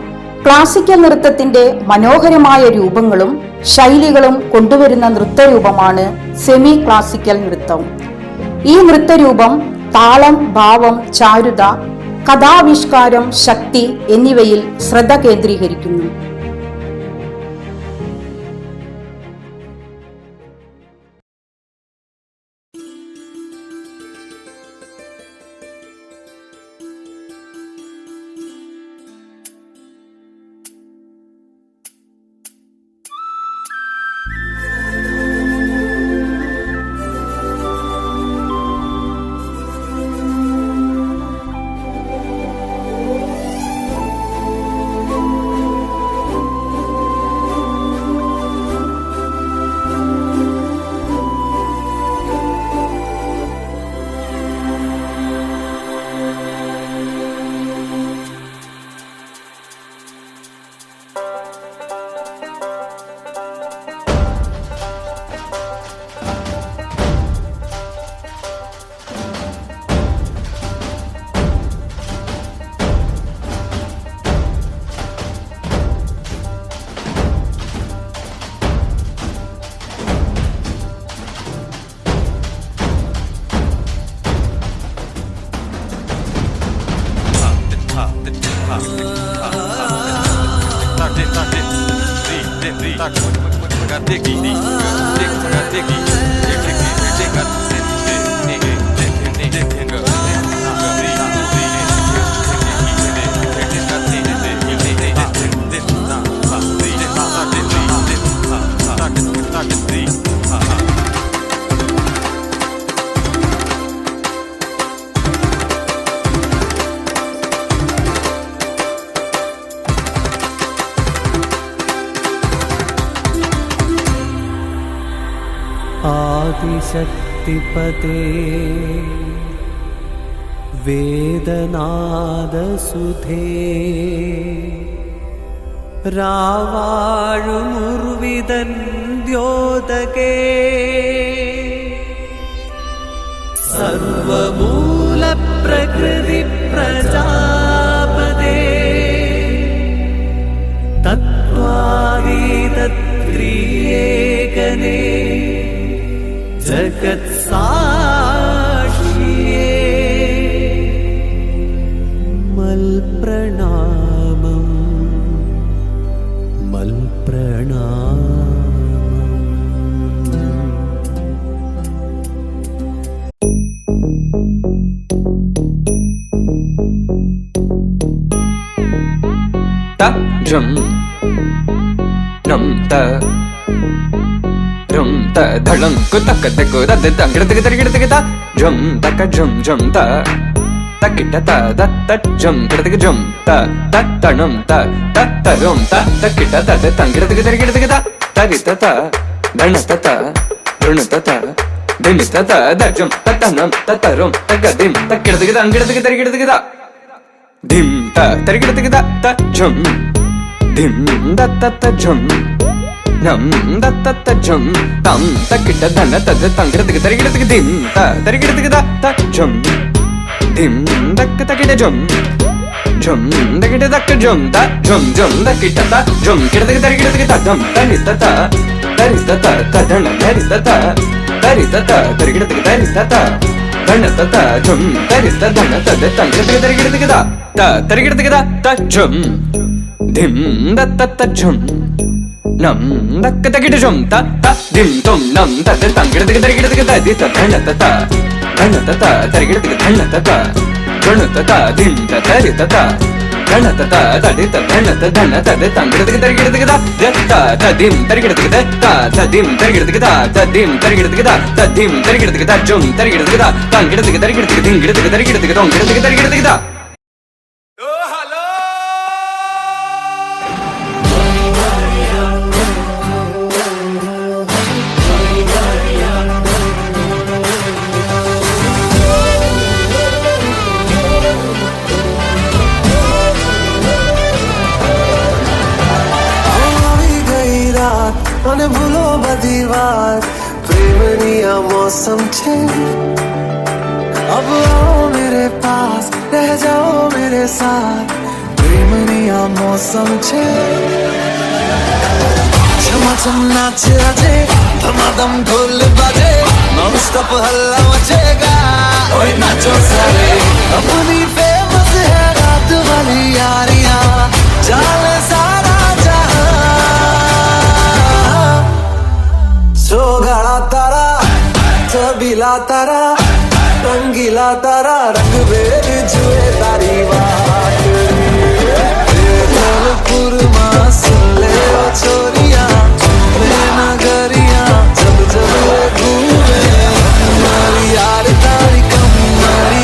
classical നൃത്തത്തിന്റെ മനോഹരമായ രൂപങ്ങളും ശൈലികളും കൊണ്ടുവരുന്ന നൃത്തരൂപമാണ് semi classical നൃത്തം. ഈ നൃത്തരൂപം താളം, ഭാവം, ചാരുത, കഥാവിഷ്കാരം, ശക്തി എന്നിവയിൽ ശ്രദ്ധ കേന്ദ്രീകരിക്കുന്നു. आदिशक्तिपते वेदनादसुधे रावाळुमुर्विदन् द्योतके सर्वमूलप्रकृतिप्रजापदे तत्त्वादितत्क्रियेकने जगत्साक्षिये मल्प्रणामम् ta jum num ta rum ta dhalam ko tak tak ko da da gida gida gida gida jum tak jum jum ta takita ta da ta jum gida gida jum ta ta num ta rum ta takita ta da gida gida gida gida ta gita ta dana ta run ta dim ta da jum ta num ta rum ta dim ta gida gida gida gida dim ta gida gida ta jum dim da ta jum nam da ta jum tam takita dana ta da gida gida dim ta gida gida ta jum dim da takita jum jum da gida da jum ta jum da kita ta jum gida gida dum ta dana ta gida gida dana ta jum dana ta da gida gida ta jum dim da ta jum nam da takita jum ta dim tum nam ta da gida di ta dana ta gida dana ta junu ta dim ta dana ta da di ta dana ta da gida ta dim ta gida ta dim ta gida ta dim ta gida jum ta gida ta gida gida મને ભૂલો બધી વાત પ્રેમની આ મૌસમ છે अब आओ मेरे पास रह जाओ मेरे साथ प्रेमनिया मौसम छे झमाझम नाच आजे धमाधम ढोल बाजे नॉन स्टॉप हल्ला मचेगा ओए नाचो सारे अपनी फेमस है रात वाली यारियां चाले सारा जहां सोगड़ा तारा छबीला तारा रंगीला तारा रंग बेर जुए तारी बात ढोलपुर मां सुन ले ओ छोरिया नगरिया जब जब घूमे हमारी यार तारी कम हमारी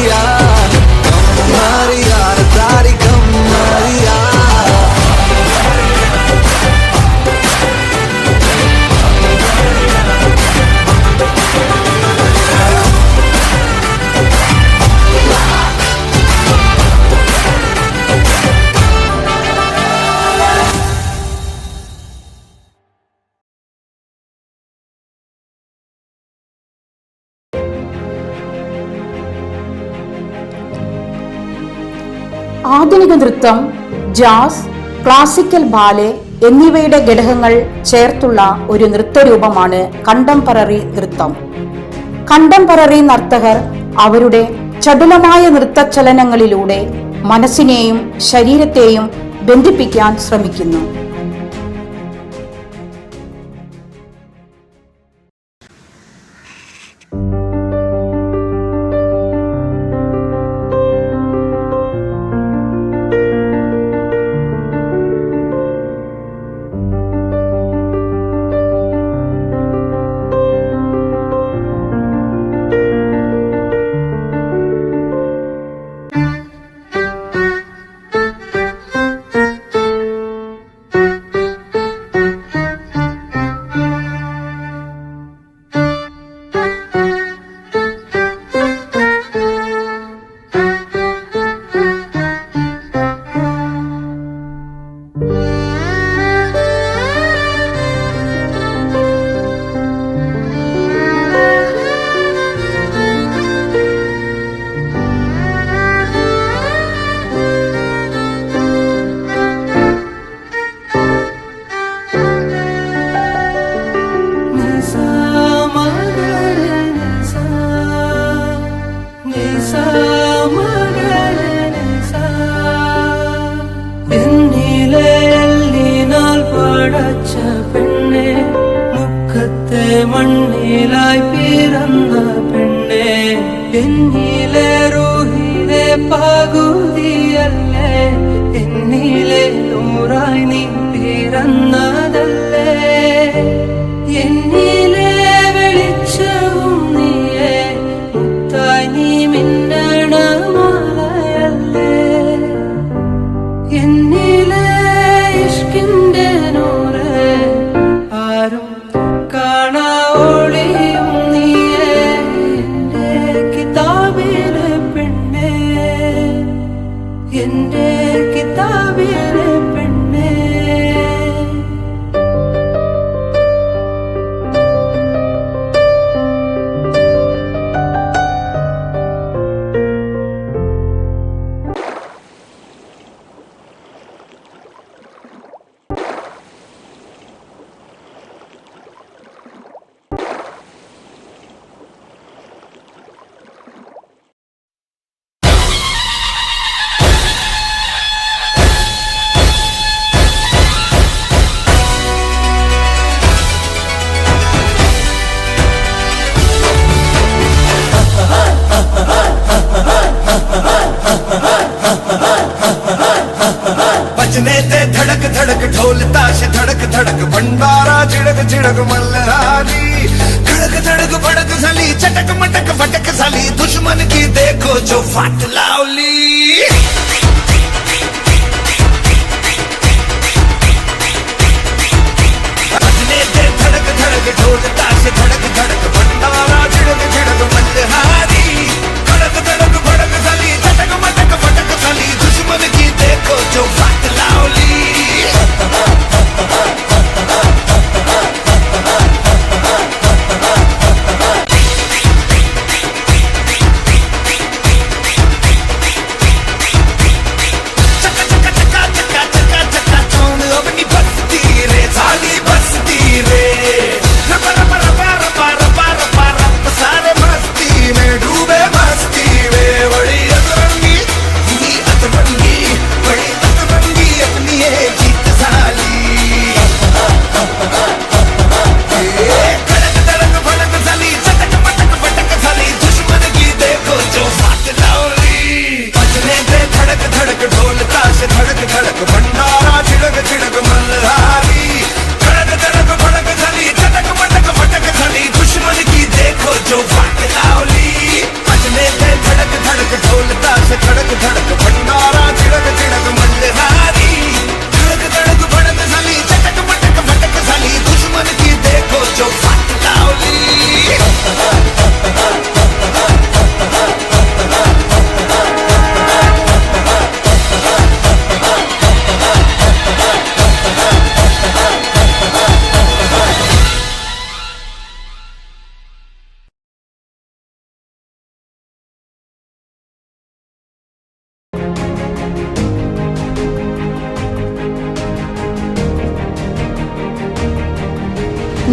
यार तारी कम हमारी यार ആധുനിക നൃത്തം, ജാസ്, ക്ലാസിക്കൽ ബാലെ എന്നിവയുടെ ഘടകങ്ങൾ ചേർത്തുള്ള ഒരു നൃത്തരൂപമാണ് കണ്ടംപററി നൃത്തം. കണ്ടംപററി നർത്തകർ അവരുടെ ചടുലമായ നൃത്തചലനങ്ങളിലൂടെ മനസ്സിനെയും ശരീരത്തെയും ബന്ധിപ്പിക്കാൻ ശ്രമിക്കുന്നു. മണ്ണിലായി പിറന്ന പെണ്ണെ എന്നിലെ റൂഹിലെ പകുതിയല്ലേ എന്നിലെ നൂറായി നീ പിറന്നതല്ലേ എന്നിലെ വെളിച്ചവും നീയെ മുത്തായി നീ മിന്നണ മാലയല്ലേ എന്നിലെ ഇഷ്കിന്റെ നൂറ് ആരും കാണാ ഒളിയും നീയെ എന്റെ കിതാബിലെ പെണ്ണെ എന്റെ കിതാബിലെ പെണ്ണെ बजने ते धड़क धड़क ढोल ताश धड़क धड़क भंडारा चिड़क चिड़क मल्हारी धड़क धड़क भड़क साली चटक मटक फटक साली दुश्मन की देखो जो फाट लावली बजने ते धड़क धड़क ढोल ताश धड़क धड़क भंडारा चिड़क चिड़क मल्हारी धड़क धड़क भड़क साली चटक मटक फटक साली दुश्मन की देखो जो फाट लावली धड़क भंडारा छिड़क छिड़क मल्हारी धड़क धड़क भड़क धनी चटक मटक मटक धनी दुश्मन की देखो जो फाट लावली बजने दे धड़क धड़क ढोलता से धड़क धड़क भंडारा छिड़क छिड़क मल्हारी धड़क धड़क भड़क धनी चटक मटक मटक धनी दुश्मन की देखो जो फाट लावली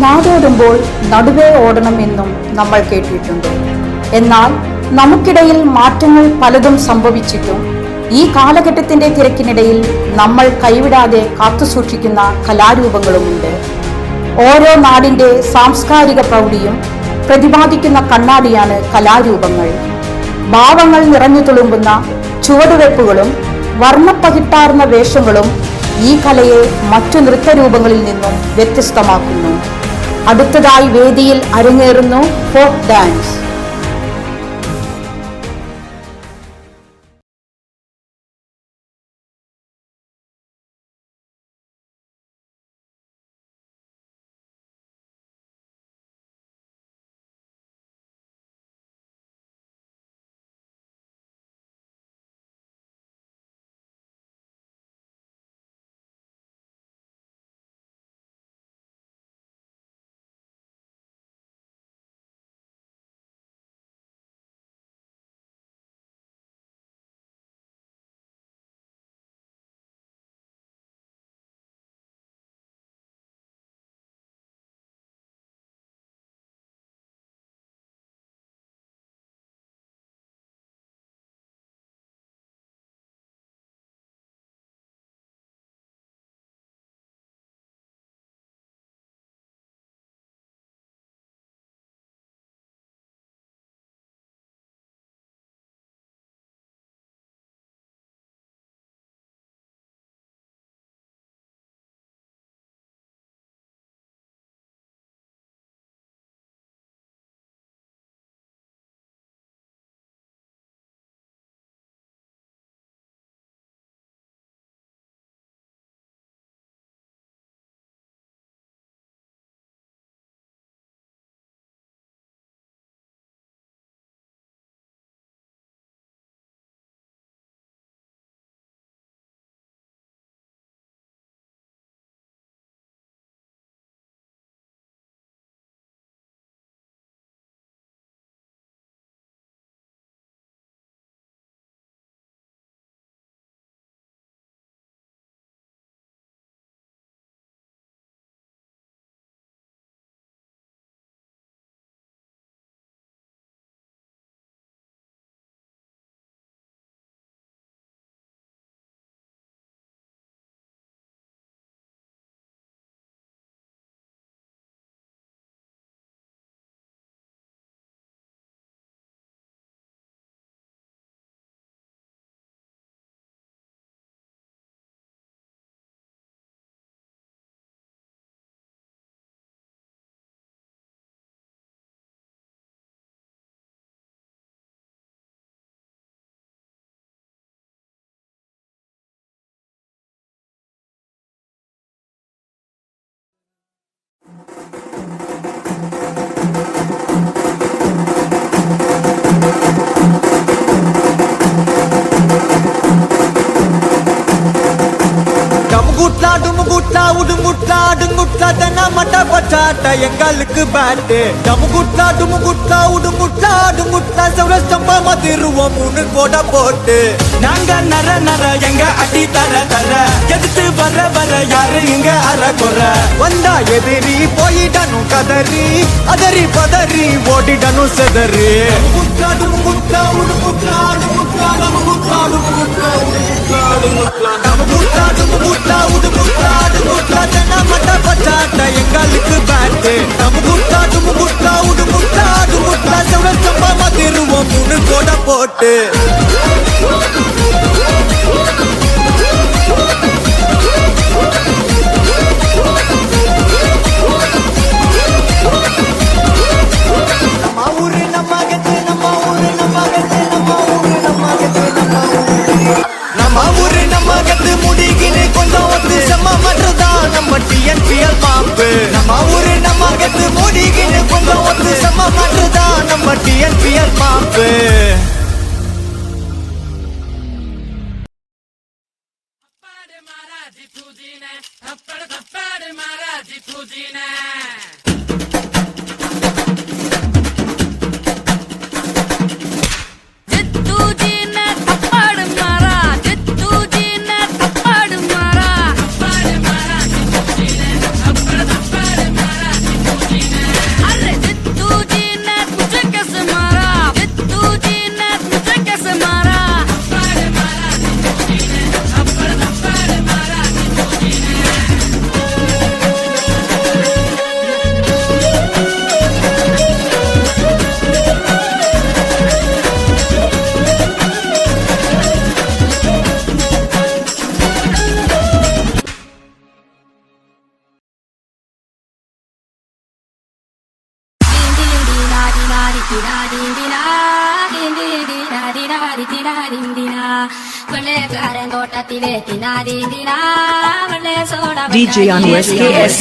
നാടോടുമ്പോൾ നടുവേ ഓടണം എന്നും നമ്മൾ കേട്ടിട്ടുണ്ട്. എന്നാൽ നമുക്കിടയിൽ മാറ്റങ്ങൾ പലതും സംഭവിച്ചിട്ടും ഈ കാലഘട്ടത്തിന്റെ തിരക്കിനിടയിൽ നമ്മൾ കൈവിടാതെ കാത്തുസൂക്ഷിക്കുന്ന കലാരൂപങ്ങളുമുണ്ട്. ഓരോ നാടിന്റെ സാംസ്കാരിക പ്രൗഢിയും പ്രതിപാദിക്കുന്ന കണ്ണാടിയാണ് കലാരൂപങ്ങൾ. ഭാവങ്ങൾ നിറഞ്ഞു തുളുമ്പുന്ന ചുവടുവെപ്പുകളും വർണ്ണപ്പകിട്ടാർന്ന വേഷങ്ങളും ഈ കലയെ മറ്റു നൃത്തരൂപങ്ങളിൽ നിന്നും വ്യത്യസ്തമാക്കുന്നു. അടുത്തതായി വേദിയിൽ അരങ്ങേറുന്നു ഫോക്ക് ഡാൻസ്. எங்களுக்கு பேட்டு டமுகுட்டா டுமுகுட்டா உடுமுட்டா டுமுட்டா சௌரஸ்டம்பா மதிருவோம் மூணு கோட போட்டு நாங்க நர நர எங்க அடி தர தர எதிர்த்து வர வர யாரு இங்க அற கொற வந்தா எதிரி போயிடணும் கதறி அதறி பதறி ஓடிடணும் செதறி டமுகுட்டா டுமுகுட்டா உடுமுட்டா டுமுட்டா டமுகுட்டா டுமுகுட்டா உடுமுட்டா டமுகுட்டா டுமுகுட்டா உடுமுட்டா டுமுட்டா தென்ன மட்ட பச்சாட்ட எங்களுக்கு பேட்டு டமுகுட்டா டுமுகுட்டா உடுமுட்டா டுமுட்டா சௌரஸ்டம்பா மதிருவோம் மூணு கோட போட்டு DJ Anwar KS.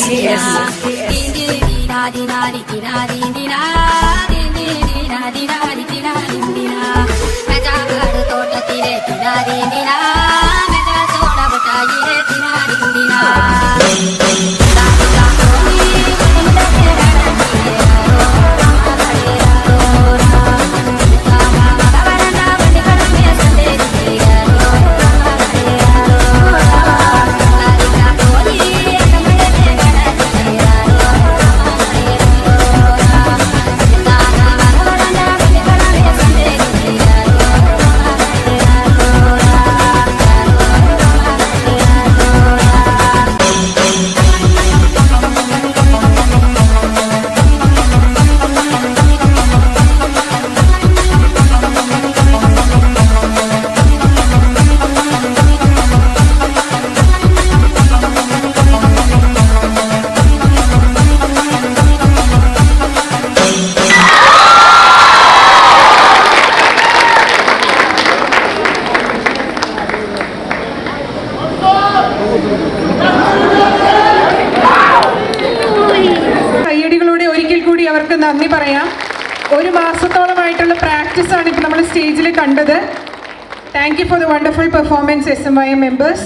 കയ്യടികളോടെ ഒരിക്കൽ കൂടി അവർക്ക് നന്ദി പറയാം. ഒരു മാസത്തോളമായിട്ടുള്ള പ്രാക്ടീസാണ് ഇപ്പോൾ നമ്മൾ സ്റ്റേജിൽ കണ്ടത്. Thank you for the wonderful performance SMIM members.